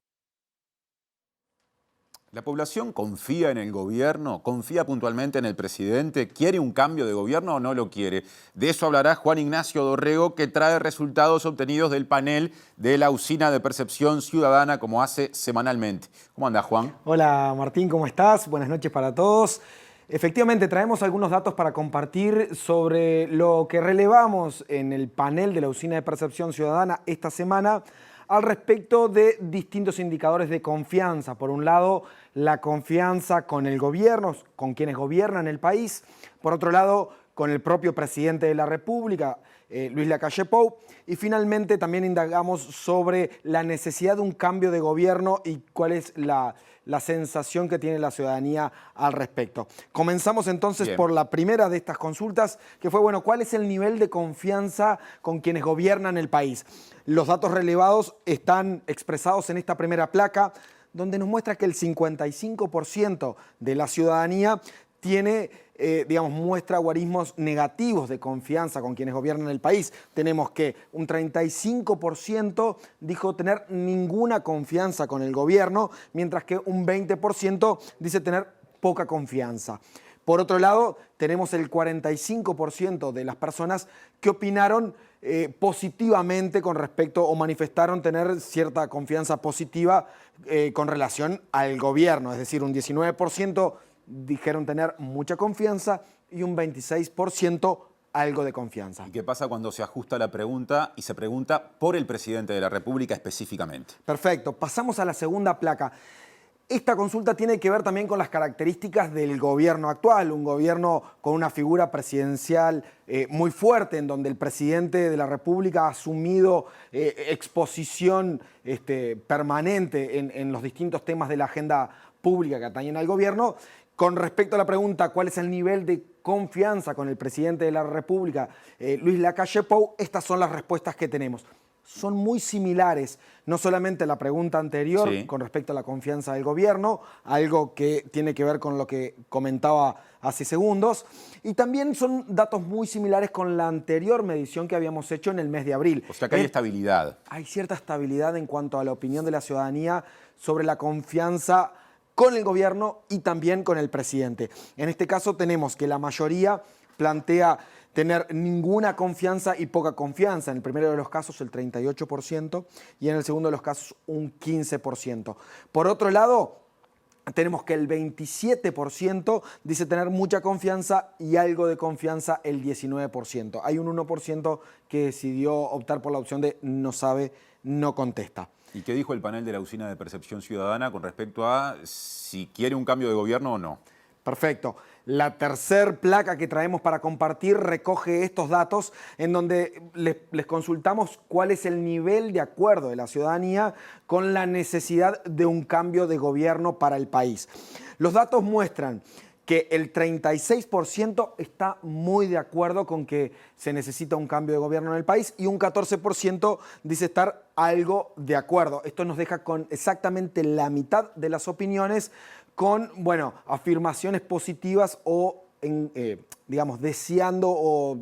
¿La población confía en el gobierno? ¿Confía puntualmente en el presidente? ¿Quiere un cambio de gobierno o no lo quiere? De eso hablará Juan Ignacio Dorrego, que trae resultados obtenidos del panel de la Usina de Percepción Ciudadana, como hace semanalmente. ¿Cómo anda, Juan? Hola, Martín, ¿cómo estás? Buenas noches para todos. Efectivamente, traemos algunos datos para compartir sobre lo que relevamos en el panel de la Usina de Percepción Ciudadana esta semana al respecto de distintos indicadores de confianza. Por un lado, la confianza con el gobierno, con quienes gobiernan el país. Por otro lado, con el propio presidente de la República, Luis Lacalle Pou. Y finalmente también indagamos sobre la necesidad de un cambio de gobierno y cuál es la sensación que tiene la ciudadanía al respecto. Comenzamos entonces por la primera de estas consultas, que fue, bueno, ¿cuál es el nivel de confianza con quienes gobiernan el país? Los datos relevados están expresados en esta primera placa, donde nos muestra que el 55% de la ciudadanía tiene, muestra guarismos negativos de confianza con quienes gobiernan el país. Tenemos que un 35% dijo tener ninguna confianza con el gobierno, mientras que un 20% dice tener poca confianza. Por otro lado, tenemos el 45% de las personas que opinaron positivamente con respecto o manifestaron tener cierta confianza positiva con relación al gobierno. Es decir, un 19% dijeron tener mucha confianza y un 26% algo de confianza. ¿Y qué pasa cuando se ajusta la pregunta y se pregunta por el presidente de la República específicamente? Perfecto. Pasamos a la segunda placa. Esta consulta tiene que ver también con las características del gobierno actual, un gobierno con una figura presidencial muy fuerte, en donde el presidente de la República ha asumido exposición permanente en los distintos temas de la agenda pública que atañen al gobierno. Con respecto a la pregunta, ¿cuál es el nivel de confianza con el presidente de la República, Luis Lacalle Pou? Estas son las respuestas que tenemos. Son muy similares, no solamente la pregunta anterior con respecto a la confianza del gobierno, algo que tiene que ver con lo que comentaba hace segundos, y también son datos muy similares con la anterior medición que habíamos hecho en el mes de abril. O sea que hay estabilidad. Hay cierta estabilidad en cuanto a la opinión de la ciudadanía sobre la confianza con el gobierno y también con el presidente. En este caso tenemos que la mayoría plantea tener ninguna confianza y poca confianza. En el primero de los casos el 38% y en el segundo de los casos un 15%. Por otro lado, tenemos que el 27% dice tener mucha confianza y algo de confianza el 19%. Hay un 1% que decidió optar por la opción de no sabe, no contesta. ¿Y qué dijo el panel de la Usina de Percepción Ciudadana con respecto a si quiere un cambio de gobierno o no? Perfecto. La tercer placa que traemos para compartir recoge estos datos en donde les consultamos cuál es el nivel de acuerdo de la ciudadanía con la necesidad de un cambio de gobierno para el país. Los datos muestran que el 36% está muy de acuerdo con que se necesita un cambio de gobierno en el país y un 14% dice estar algo de acuerdo. Esto nos deja con exactamente la mitad de las opiniones con, bueno, afirmaciones positivas o, digamos, deseando o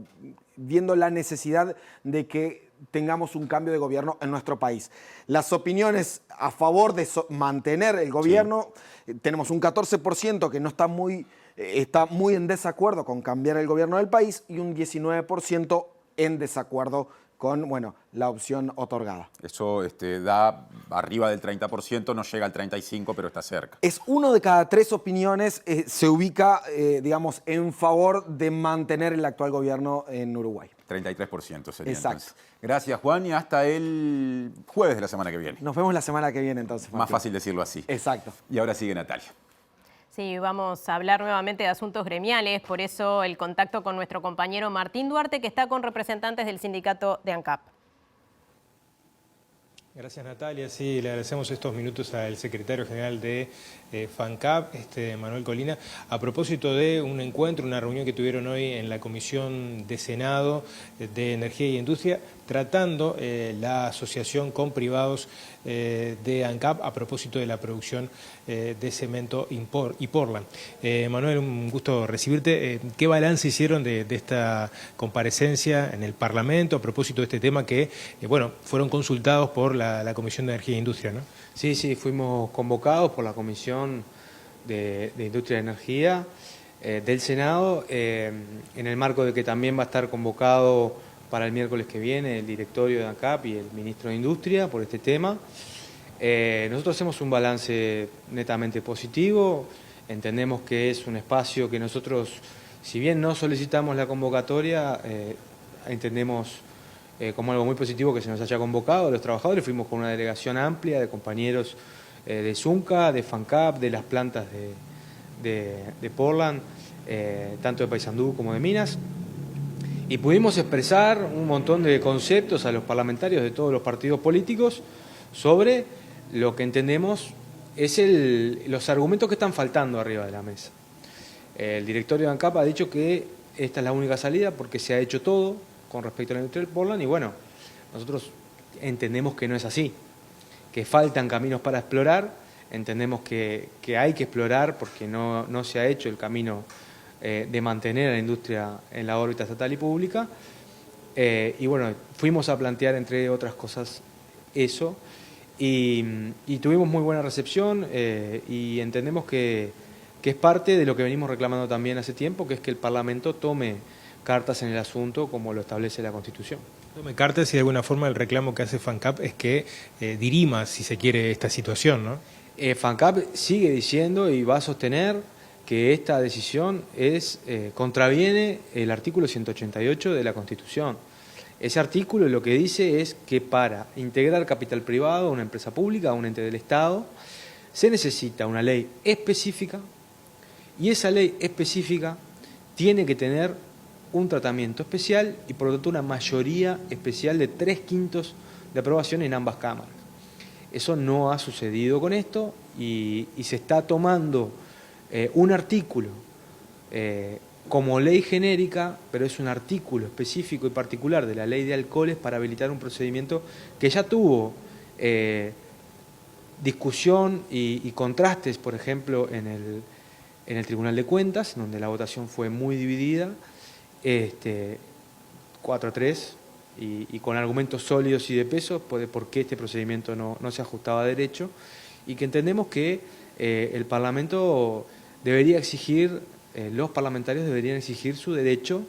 viendo la necesidad de que tengamos un cambio de gobierno en nuestro país. Las opiniones a favor de mantener el gobierno, sí. Tenemos un 14% que no está muy en desacuerdo con cambiar el gobierno del país y un 19% en desacuerdo con, bueno, la opción otorgada. Eso da arriba del 30%, no llega al 35%, pero está cerca. Es 1 de cada 3 opiniones se ubica, digamos, en favor de mantener el actual gobierno en Uruguay. 33% sería. Exacto. Entonces. Gracias, Juan, y hasta el jueves de la semana que viene. Nos vemos la semana que viene, entonces, Martín. Más fácil decirlo así. Exacto. Y ahora sigue Natalia. Sí, vamos a hablar nuevamente de asuntos gremiales, por eso el contacto con nuestro compañero Martín Duarte, que está con representantes del sindicato de ANCAP. Gracias, Natalia. Sí, le agradecemos estos minutos al secretario general de FANCAP, Manuel Colina, a propósito de un encuentro, una reunión que tuvieron hoy en la Comisión de Senado de Energía y Industria, tratando la asociación con privados de ANCAP a propósito de la producción de cemento y Portland. Manuel, un gusto recibirte. ¿Qué balance hicieron de esta comparecencia en el Parlamento a propósito de este tema que, bueno, fueron consultados por la Comisión de Energía e Industria, ¿no? Sí, fuimos convocados por la Comisión de Industria y Energía del Senado, en el marco de que también va a estar convocado para el miércoles que viene el directorio de ANCAP y el ministro de Industria por este tema. Nosotros hacemos un balance netamente positivo, entendemos que es un espacio que nosotros, si bien no solicitamos la convocatoria, entendemos como algo muy positivo que se nos haya convocado a los trabajadores. Fuimos con una delegación amplia de compañeros de Zunca, de FANCAP, de las plantas de Portland, tanto de Paysandú como de Minas, y pudimos expresar un montón de conceptos a los parlamentarios de todos los partidos políticos sobre lo que entendemos es los argumentos que están faltando arriba de la mesa. El directorio de ANCAP ha dicho que esta es la única salida porque se ha hecho todo con respecto a la industria del Portland y bueno, nosotros entendemos que no es así, que faltan caminos para explorar, entendemos que hay que explorar porque no se ha hecho el camino de mantener a la industria en la órbita estatal y pública, y bueno, fuimos a plantear entre otras cosas eso y tuvimos muy buena recepción y entendemos que es parte de lo que venimos reclamando también hace tiempo, que es que el Parlamento tome cartas en el asunto como lo establece la Constitución. Tome cartas y de alguna forma el reclamo que hace FANCAP es que dirima, si se quiere, esta situación, ¿no? FANCAP sigue diciendo y va a sostener que esta decisión contraviene el artículo 188 de la Constitución. Ese artículo lo que dice es que para integrar capital privado a una empresa pública, a un ente del Estado, se necesita una ley específica y esa ley específica tiene que tener un tratamiento especial y por lo tanto una mayoría especial de 3/5 de aprobación en ambas cámaras. Eso no ha sucedido con esto y se está tomando un artículo como ley genérica, pero es un artículo específico y particular de la ley de alcoholes para habilitar un procedimiento que ya tuvo discusión y contrastes, por ejemplo, en el Tribunal de Cuentas, donde la votación fue muy dividida, 4-3, y con argumentos sólidos y de peso por qué este procedimiento no se ajustaba a derecho, y que entendemos que el Parlamento debería exigir, los parlamentarios deberían exigir su derecho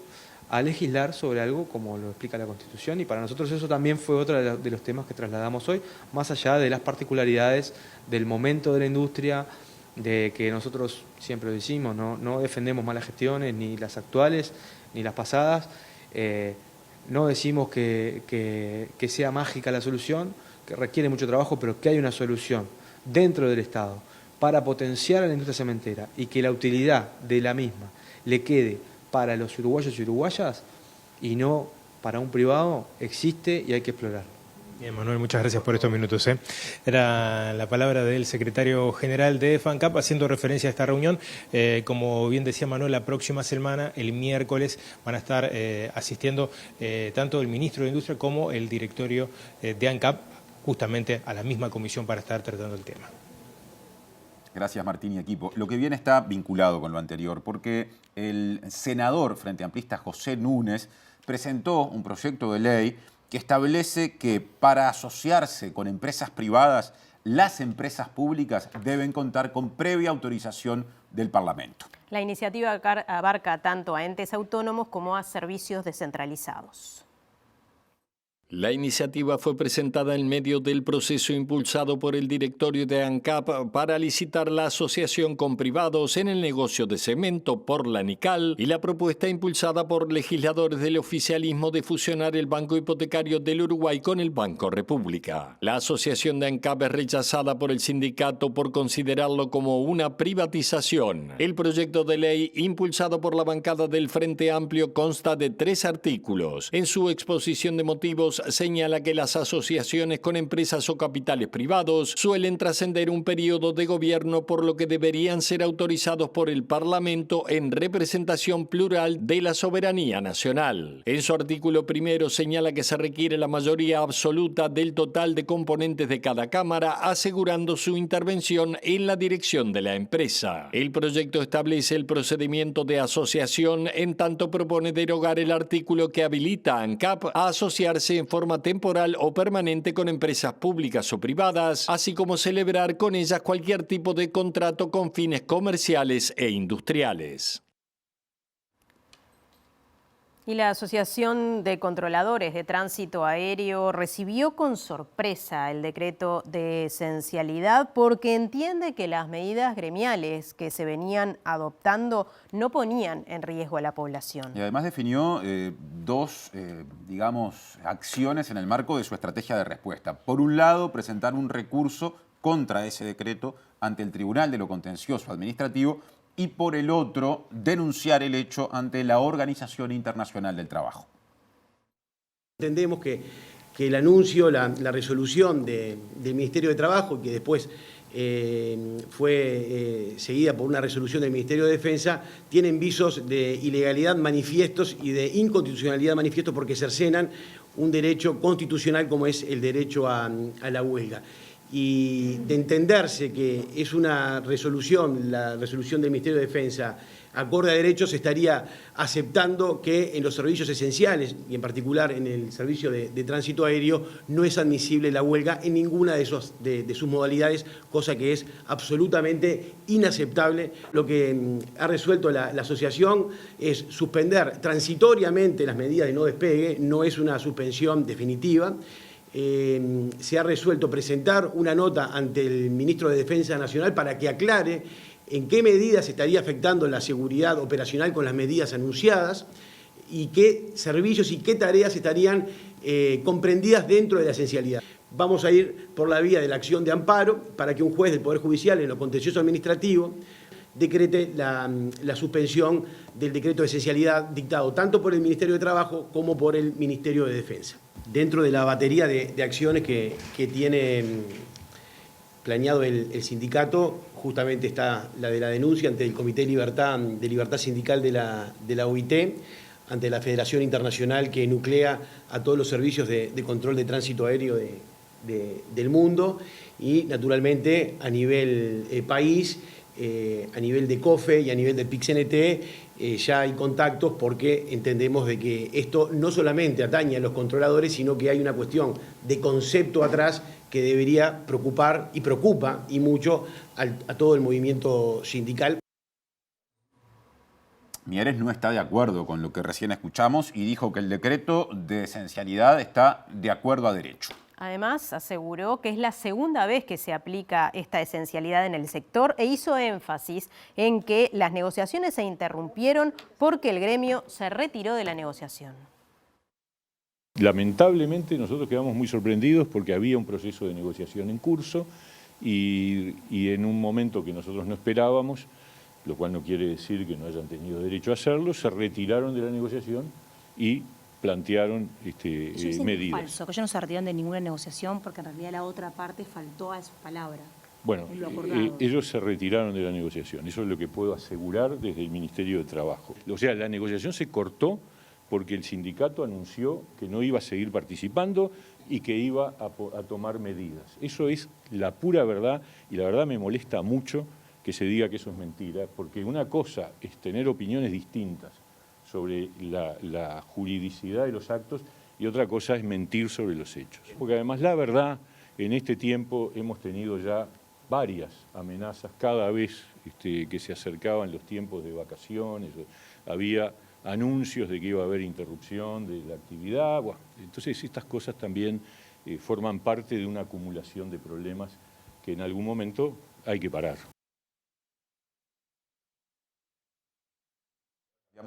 a legislar sobre algo como lo explica la Constitución, y para nosotros eso también fue otro de los temas que trasladamos hoy, más allá de las particularidades del momento de la industria, de que nosotros siempre lo decimos, no defendemos malas gestiones, ni las actuales, ni las pasadas, no decimos que sea mágica la solución, que requiere mucho trabajo, pero que hay una solución dentro del Estado para potenciar a la industria cementera y que la utilidad de la misma le quede para los uruguayos y uruguayas y no para un privado, existe y hay que explorar. Bien, Manuel, muchas gracias por estos minutos. Era la palabra del secretario general de FANCAP haciendo referencia a esta reunión. Como bien decía Manuel, la próxima semana, el miércoles, van a estar asistiendo tanto el ministro de Industria como el directorio de ANCAP, justamente a la misma comisión para estar tratando el tema. Gracias, Martín y equipo. Lo que viene está vinculado con lo anterior, porque el senador frente amplista José Núñez presentó un proyecto de ley que establece que para asociarse con empresas privadas, las empresas públicas deben contar con previa autorización del Parlamento. La iniciativa abarca tanto a entes autónomos como a servicios descentralizados. La iniciativa fue presentada en medio del proceso impulsado por el directorio de ANCAP para licitar la asociación con privados en el negocio de cemento por la Nical y la propuesta impulsada por legisladores del oficialismo de fusionar el Banco Hipotecario del Uruguay con el Banco República. La asociación de ANCAP es rechazada por el sindicato por considerarlo como una privatización. El proyecto de ley impulsado por la bancada del Frente Amplio consta de 3 artículos. En su exposición de motivos señala que las asociaciones con empresas o capitales privados suelen trascender un periodo de gobierno, por lo que deberían ser autorizados por el Parlamento en representación plural de la soberanía nacional. En su artículo primero señala que se requiere la mayoría absoluta del total de componentes de cada Cámara, asegurando su intervención en la dirección de la empresa. El proyecto establece el procedimiento de asociación, en tanto propone derogar el artículo que habilita a ANCAP a asociarse en forma temporal o permanente con empresas públicas o privadas, así como celebrar con ellas cualquier tipo de contrato con fines comerciales e industriales. Y la Asociación de Controladores de Tránsito Aéreo recibió con sorpresa el decreto de esencialidad porque entiende que las medidas gremiales que se venían adoptando no ponían en riesgo a la población. Y además definió dos, acciones en el marco de su estrategia de respuesta. Por un lado, presentar un recurso contra ese decreto ante el Tribunal de lo Contencioso Administrativo, y por el otro, denunciar el hecho ante la Organización Internacional del Trabajo. Entendemos que el anuncio, la resolución del Ministerio de Trabajo, que después fue seguida por una resolución del Ministerio de Defensa, tienen visos de ilegalidad manifiestos y de inconstitucionalidad manifiestos porque cercenan un derecho constitucional como es el derecho a la huelga. Y de entenderse que es una resolución, la resolución del Ministerio de Defensa, acorde a derechos, estaría aceptando que en los servicios esenciales, y en particular en el servicio de tránsito aéreo, no es admisible la huelga en ninguna de sus modalidades, cosa que es absolutamente inaceptable. Lo que ha resuelto la asociación es suspender transitoriamente las medidas de no despegue, no es una suspensión definitiva. Se ha resuelto presentar una nota ante el ministro de Defensa Nacional para que aclare en qué medidas estaría afectando la seguridad operacional con las medidas anunciadas y qué servicios y qué tareas estarían comprendidas dentro de la esencialidad. Vamos a ir por la vía de la acción de amparo para que un juez del Poder Judicial en lo contencioso administrativo decrete la suspensión del decreto de esencialidad dictado tanto por el Ministerio de Trabajo como por el Ministerio de Defensa. Dentro de la batería de acciones que tiene planeado el sindicato, justamente está la de la denuncia ante el Comité de Libertad Sindical de la OIT, ante la Federación Internacional que nuclea a todos los servicios de control de tránsito aéreo del mundo, y naturalmente a nivel país a nivel de COFE y a nivel del PIC-CNT ya hay contactos porque entendemos de que esto no solamente atañe a los controladores, sino que hay una cuestión de concepto atrás que debería preocupar y preocupa y mucho a todo el movimiento sindical. Mieres no está de acuerdo con lo que recién escuchamos y dijo que el decreto de esencialidad está de acuerdo a derecho. Además, aseguró que es la segunda vez que se aplica esta esencialidad en el sector e hizo énfasis en que las negociaciones se interrumpieron porque el gremio se retiró de la negociación. Lamentablemente nosotros quedamos muy sorprendidos porque había un proceso de negociación en curso y en un momento que nosotros no esperábamos, lo cual no quiere decir que no hayan tenido derecho a hacerlo, se retiraron de la negociación y plantearon medidas. Falso, que ellos no se retiraron de ninguna negociación porque en realidad la otra parte faltó a su palabra. Bueno, ellos se retiraron de la negociación, eso es lo que puedo asegurar desde el Ministerio de Trabajo. O sea, la negociación se cortó porque el sindicato anunció que no iba a seguir participando y que iba a tomar medidas. Eso es la pura verdad y la verdad me molesta mucho que se diga que eso es mentira, porque una cosa es tener opiniones distintas sobre la juridicidad de los actos y otra cosa es mentir sobre los hechos. Porque además la verdad, en este tiempo hemos tenido ya varias amenazas, cada vez que se acercaban los tiempos de vacaciones, había anuncios de que iba a haber interrupción de la actividad. Bueno, entonces estas cosas también forman parte de una acumulación de problemas que en algún momento hay que parar.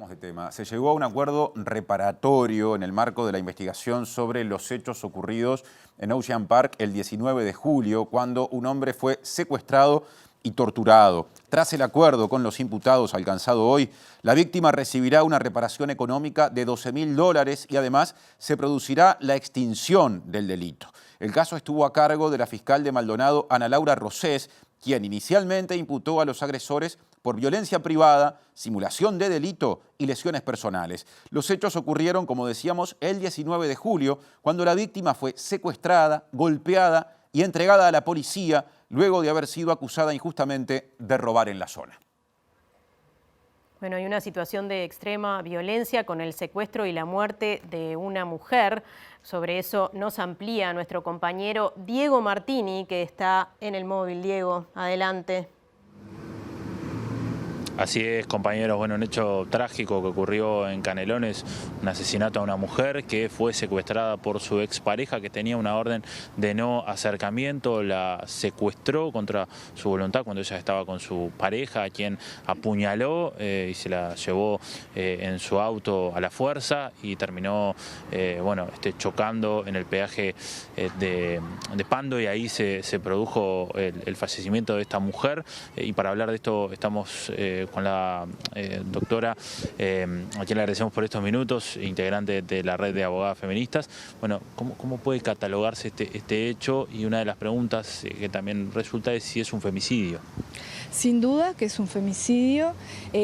De tema. Se llegó a un acuerdo reparatorio en el marco de la investigación sobre los hechos ocurridos en Ocean Park el 19 de julio, cuando un hombre fue secuestrado y torturado. Tras el acuerdo con los imputados alcanzado hoy, la víctima recibirá una reparación económica de $12.000 y además se producirá la extinción del delito. El caso estuvo a cargo de la fiscal de Maldonado, Ana Laura Rosés, quien inicialmente imputó a los agresores por violencia privada, simulación de delito y lesiones personales. Los hechos ocurrieron, como decíamos, el 19 de julio, cuando la víctima fue secuestrada, golpeada y entregada a la policía luego de haber sido acusada injustamente de robar en la zona. Bueno, hay una situación de extrema violencia con el secuestro y la muerte de una mujer. Sobre eso nos amplía nuestro compañero Diego Martini, que está en el móvil. Diego, adelante. Así es, compañeros. Bueno, un hecho trágico que ocurrió en Canelones, un asesinato a una mujer que fue secuestrada por su expareja que tenía una orden de no acercamiento, la secuestró contra su voluntad cuando ella estaba con su pareja, a quien apuñaló y se la llevó en su auto a la fuerza y terminó chocando en el peaje de Pando y ahí se produjo el fallecimiento de esta mujer. Y para hablar de esto estamos con la doctora, a quien le agradecemos por estos minutos, integrante de la red de abogadas feministas. Bueno, ¿cómo puede catalogarse este hecho? Y una de las preguntas que también resulta es si es un femicidio. Sin duda que es un femicidio.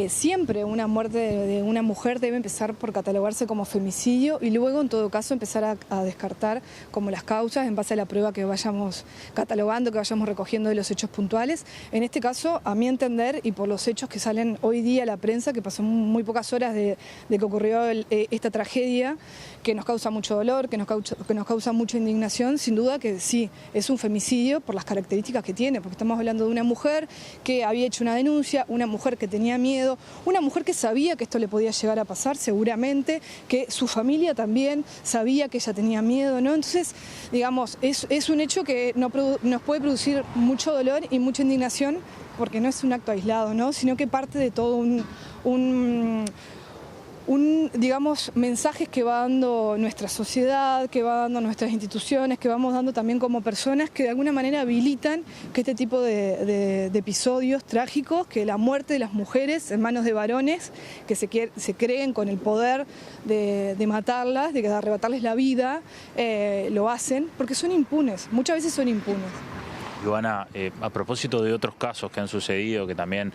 Siempre una muerte de una mujer debe empezar por catalogarse como femicidio y luego, en todo caso, empezar a descartar como las causas en base a la prueba que vayamos catalogando, que vayamos recogiendo de los hechos puntuales. En este caso, a mi entender, y por los hechos que salen hoy día a la prensa, que pasó muy pocas horas de que ocurrió esta tragedia, que nos causa mucho dolor, que nos causa mucha indignación, sin duda que sí, es un femicidio por las características que tiene, porque estamos hablando de una mujer que había hecho una denuncia, una mujer que tenía miedo, una mujer que sabía que esto le podía llegar a pasar, seguramente, que su familia también sabía que ella tenía miedo, ¿no? Entonces, digamos, es un hecho que nos puede producir mucho dolor y mucha indignación, porque no es un acto aislado, ¿no? Sino que parte de todo digamos, mensajes que va dando nuestra sociedad, que va dando nuestras instituciones, que vamos dando también como personas que de alguna manera habilitan que este tipo de episodios trágicos, que la muerte de las mujeres en manos de varones que se creen con el poder de matarlas, de arrebatarles la vida, lo hacen, porque son impunes, muchas veces son impunes. Luana, a propósito de otros casos que han sucedido, que también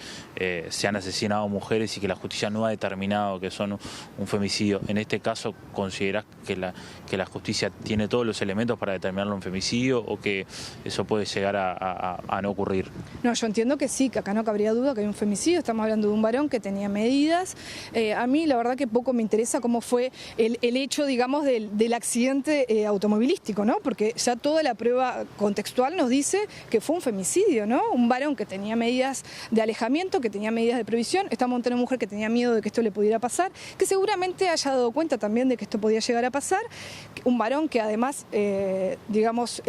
se han asesinado mujeres y que la justicia no ha determinado que son un femicidio, ¿en este caso considerás que la justicia tiene todos los elementos para determinarlo un femicidio o que eso puede llegar a no ocurrir? No, yo entiendo que sí, que acá no cabría duda que hay un femicidio. Estamos hablando de un varón que tenía medidas. A mí la verdad que poco me interesa cómo fue el hecho, digamos, del accidente automovilístico, ¿no? Porque ya toda la prueba contextual nos dice que fue un femicidio, ¿no? Un varón que tenía medidas de alejamiento, que tenía medidas de previsión. Estamos ante una mujer que tenía miedo de que esto le pudiera pasar, que seguramente haya dado cuenta también de que esto podía llegar a pasar. Un varón que además, digamos,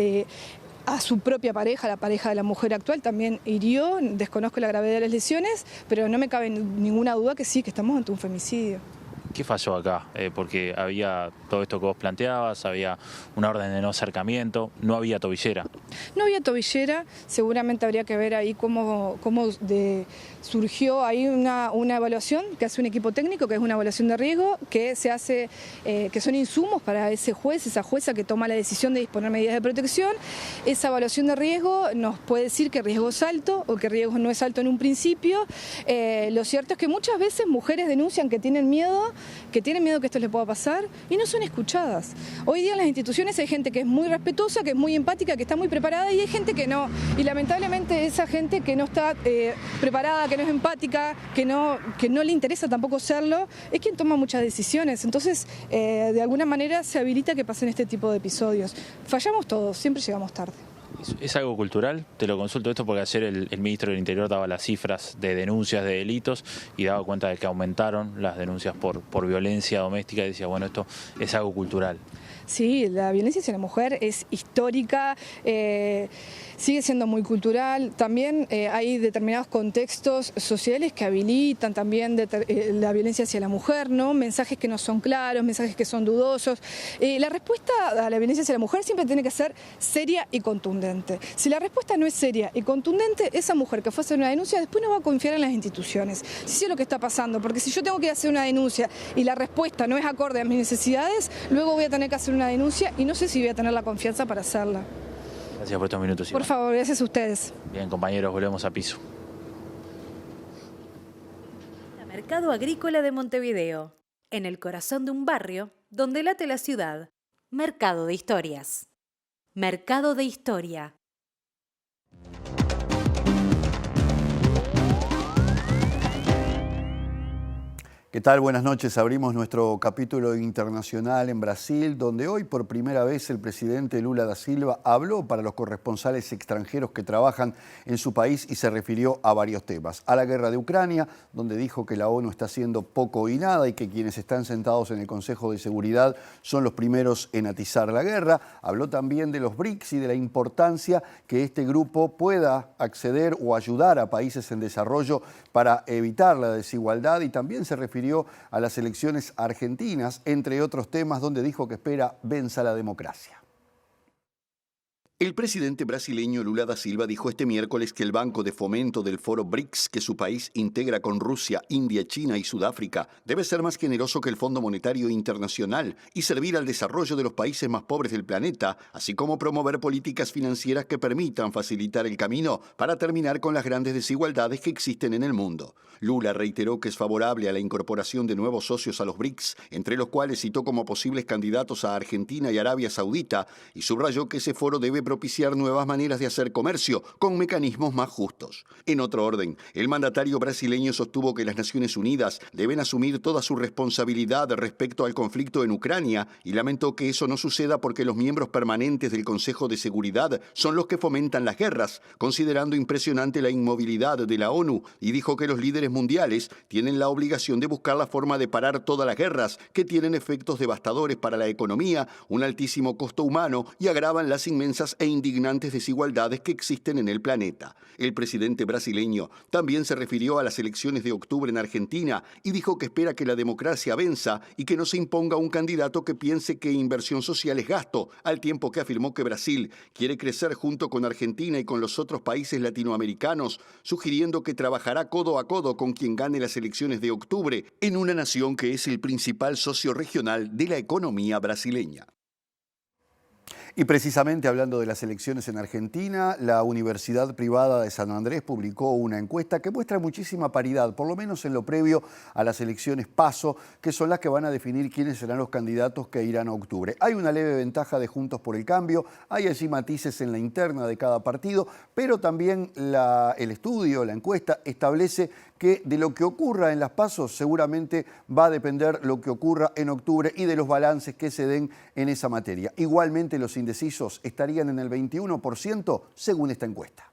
a su propia pareja, la pareja de la mujer actual, también hirió. Desconozco la gravedad de las lesiones, pero no me cabe ninguna duda que sí, que estamos ante un femicidio. ¿Qué falló acá? Porque había todo esto que vos planteabas, había una orden de no acercamiento, no había tobillera. No había tobillera, seguramente habría que ver ahí cómo surgió ahí una evaluación que hace un equipo técnico, que es una evaluación de riesgo, que se hace, que son insumos para ese juez, esa jueza que toma la decisión de disponer medidas de protección. Esa evaluación de riesgo nos puede decir que riesgo es alto o que riesgo no es alto en un principio. Lo cierto es que muchas veces mujeres denuncian que tienen miedo que esto les pueda pasar y no son escuchadas. Hoy día en las instituciones hay gente que es muy respetuosa, que es muy empática, que está muy preparada y hay gente que no. Y lamentablemente esa gente que no está preparada, que no es empática, que no le interesa tampoco serlo, es quien toma muchas decisiones. Entonces, de alguna manera se habilita que pasen este tipo de episodios. Fallamos todos, siempre llegamos tarde. ¿Es algo cultural? Te lo consulto esto porque ayer el ministro del Interior daba las cifras de denuncias de delitos y daba cuenta de que aumentaron las denuncias por violencia doméstica y decía, bueno, esto es algo cultural. Sí, la violencia hacia la mujer es histórica, sigue siendo muy cultural. También hay determinados contextos sociales que habilitan también la violencia hacia la mujer, ¿no? Mensajes que no son claros, mensajes que son dudosos. La respuesta a la violencia hacia la mujer siempre tiene que ser seria y contundente. Si la respuesta no es seria y contundente, esa mujer que fue a hacer una denuncia después no va a confiar en las instituciones. Sí sé lo que está pasando, porque si yo tengo que hacer una denuncia y la respuesta no es acorde a mis necesidades, luego voy a tener que hacer una denuncia y no sé si voy a tener la confianza para hacerla. Gracias por estos minutos. Por favor, gracias a ustedes. Bien, compañeros, volvemos a piso. Mercado Agrícola de Montevideo, en el corazón de un barrio donde late la ciudad. Mercado de Historias. Mercado de Historia. ¿Qué tal? Buenas noches. Abrimos nuestro capítulo internacional en Brasil, donde hoy por primera vez el presidente Lula da Silva habló para los corresponsales extranjeros que trabajan en su país y se refirió a varios temas. A la guerra de Ucrania, donde dijo que la ONU está haciendo poco y nada y que quienes están sentados en el Consejo de Seguridad son los primeros en atizar la guerra. Habló también de los BRICS y de la importancia que este grupo pueda acceder o ayudar a países en desarrollo para evitar la desigualdad y también se refirió a las elecciones argentinas, entre otros temas donde dijo que espera venza la democracia. El presidente brasileño Lula da Silva dijo este miércoles que el Banco de Fomento del Foro BRICS, que su país integra con Rusia, India, China y Sudáfrica, debe ser más generoso que el Fondo Monetario Internacional y servir al desarrollo de los países más pobres del planeta, así como promover políticas financieras que permitan facilitar el camino para terminar con las grandes desigualdades que existen en el mundo. Lula reiteró que es favorable a la incorporación de nuevos socios a los BRICS, entre los cuales citó como posibles candidatos a Argentina y Arabia Saudita, y subrayó que ese foro debe propiciar nuevas maneras de hacer comercio con mecanismos más justos. En otro orden, el mandatario brasileño sostuvo que las Naciones Unidas deben asumir toda su responsabilidad respecto al conflicto en Ucrania y lamentó que eso no suceda porque los miembros permanentes del Consejo de Seguridad son los que fomentan las guerras, considerando impresionante la inmovilidad de la ONU, y dijo que los líderes mundiales tienen la obligación de buscar la forma de parar todas las guerras que tienen efectos devastadores para la economía, un altísimo costo humano y agravan las inmensas e indignantes desigualdades que existen en el planeta. El presidente brasileño también se refirió a las elecciones de octubre en Argentina y dijo que espera que la democracia venza y que no se imponga un candidato que piense que inversión social es gasto, al tiempo que afirmó que Brasil quiere crecer junto con Argentina y con los otros países latinoamericanos, sugiriendo que trabajará codo a codo con quien gane las elecciones de octubre en una nación que es el principal socio regional de la economía brasileña. Y precisamente hablando de las elecciones en Argentina, la Universidad Privada de San Andrés publicó una encuesta que muestra muchísima paridad, por lo menos en lo previo a las elecciones PASO, que son las que van a definir quiénes serán los candidatos que irán a octubre. Hay una leve ventaja de Juntos por el Cambio, hay allí matices en la interna de cada partido, pero también el estudio, la encuesta, establece que de lo que ocurra en las PASO seguramente va a depender lo que ocurra en octubre y de los balances que se den en esa materia. Igualmente los indecisos estarían en el 21% según esta encuesta.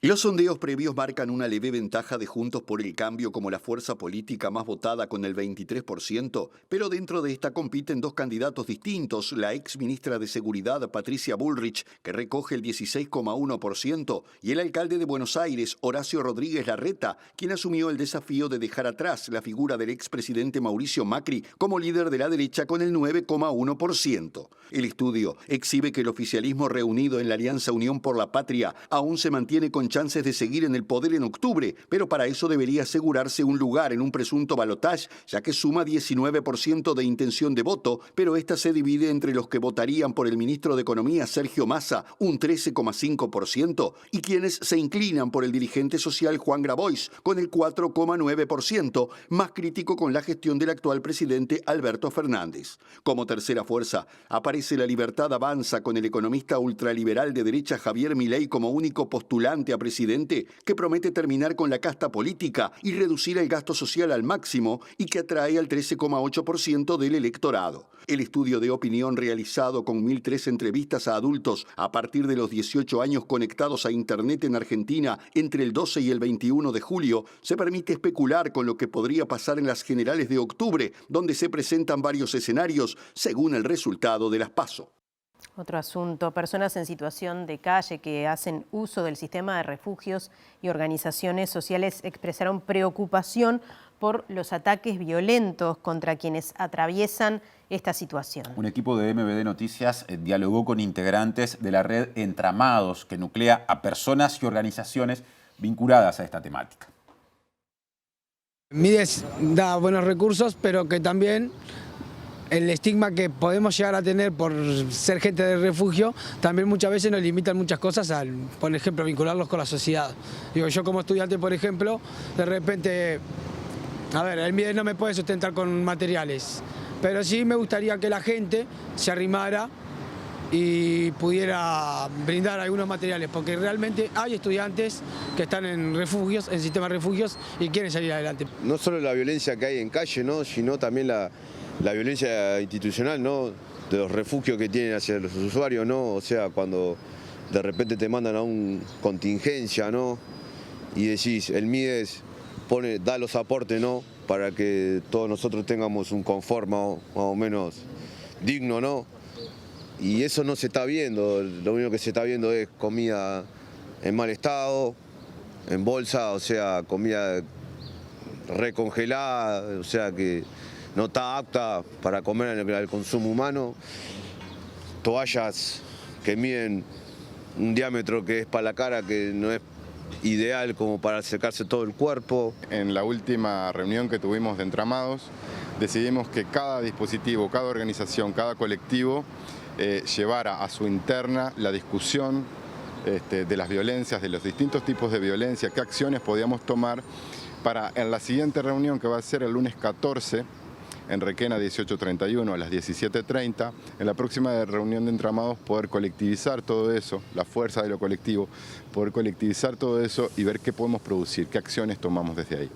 Los sondeos previos marcan una leve ventaja de Juntos por el Cambio como la fuerza política más votada con el 23%, pero dentro de esta compiten dos candidatos distintos, la ex ministra de Seguridad Patricia Bullrich, que recoge el 16,1%, y el alcalde de Buenos Aires, Horacio Rodríguez Larreta, quien asumió el desafío de dejar atrás la figura del expresidente Mauricio Macri como líder de la derecha con el 9,1%. El estudio exhibe que el oficialismo reunido en la Alianza Unión por la Patria aún se mantiene con chances de seguir en el poder en octubre, pero para eso debería asegurarse un lugar en un presunto balotaje, ya que suma 19% de intención de voto, pero esta se divide entre los que votarían por el ministro de Economía Sergio Massa, un 13,5%, y quienes se inclinan por el dirigente social Juan Grabois, con el 4,9%, más crítico con la gestión del actual presidente Alberto Fernández. Como tercera fuerza, aparece La Libertad Avanza con el economista ultraliberal de derecha Javier Milei como único postulante a presidente, que promete terminar con la casta política y reducir el gasto social al máximo y que atrae al 13,8% del electorado. El estudio de opinión realizado con 1.003 entrevistas a adultos a partir de los 18 años conectados a Internet en Argentina entre el 12 y el 21 de julio se permite especular con lo que podría pasar en las generales de octubre, donde se presentan varios escenarios según el resultado de las PASO. Otro asunto, personas en situación de calle que hacen uso del sistema de refugios y organizaciones sociales expresaron preocupación por los ataques violentos contra quienes atraviesan esta situación. Un equipo de MBD Noticias dialogó con integrantes de la red Entramados, que nuclea a personas y organizaciones vinculadas a esta temática. Mides da buenos recursos, pero que también el estigma que podemos llegar a tener por ser gente de refugio también muchas veces nos limitan muchas cosas al, por ejemplo, vincularlos con la sociedad. Digo, yo como estudiante, por ejemplo, de repente, a ver, el MIDES no me puede sustentar con materiales, pero sí me gustaría que la gente se arrimara y pudiera brindar algunos materiales, porque realmente hay estudiantes que están en refugios, en sistemas de refugios y quieren salir adelante. No solo la violencia que hay en calle, ¿no?, sino también la violencia institucional, ¿no?, de los refugios que tienen hacia los usuarios, ¿no? O sea, cuando de repente te mandan a una contingencia, ¿no?, y decís, el MIDES da los aportes, ¿no?, para que todos nosotros tengamos un confort más o menos digno, ¿no? Y eso no se está viendo, lo único que se está viendo es comida en mal estado, en bolsa, o sea, comida recongelada, o sea que no está apta para comer al consumo humano, toallas que miden un diámetro que es para la cara, que no es ideal como para secarse todo el cuerpo. En la última reunión que tuvimos de Entramados, decidimos que cada dispositivo, cada organización, cada colectivo llevara a su interna la discusión de las violencias, de los distintos tipos de violencia, qué acciones podíamos tomar para en la siguiente reunión, que va a ser el lunes 14, en Requena 1831 a las 17:30, en la próxima reunión de Entramados poder colectivizar todo eso, la fuerza de lo colectivo, poder colectivizar todo eso y ver qué podemos producir, qué acciones tomamos desde ahí.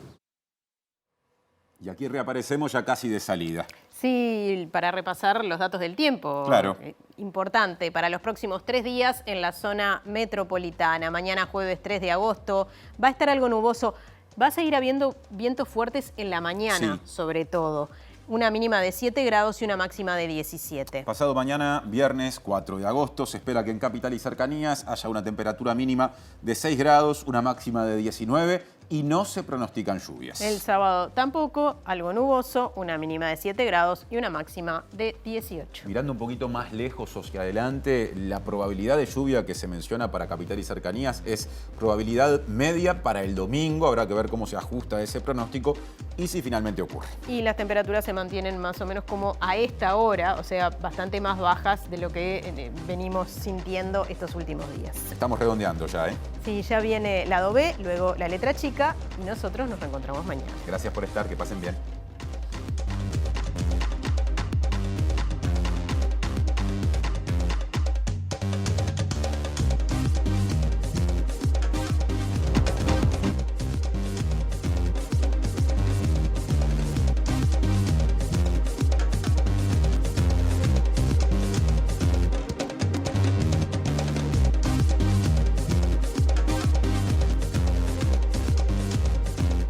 Y aquí reaparecemos ya casi de salida. Sí, para repasar los datos del tiempo. Claro. Importante, para los próximos 3 días en la zona metropolitana. Mañana jueves 3 de agosto va a estar algo nuboso. Va a seguir habiendo vientos fuertes en la mañana, sí, sobre todo. Una mínima de 7 grados y una máxima de 17. Pasado mañana, viernes 4 de agosto, se espera que en capital y cercanías haya una temperatura mínima de 6 grados, una máxima de 19 y no se pronostican lluvias. El sábado tampoco, algo nuboso, una mínima de 7 grados y una máxima de 18. Mirando un poquito más lejos hacia adelante, la probabilidad de lluvia que se menciona para capital y cercanías es probabilidad media para el domingo. Habrá que ver cómo se ajusta ese pronóstico. y si finalmente ocurre. Y las temperaturas se mantienen más o menos como a esta hora, o sea, bastante más bajas de lo que venimos sintiendo estos últimos días. Estamos redondeando ya, ¿eh? Sí, ya viene lado B, luego la letra chica y nosotros nos reencontramos mañana. Gracias por estar, que pasen bien.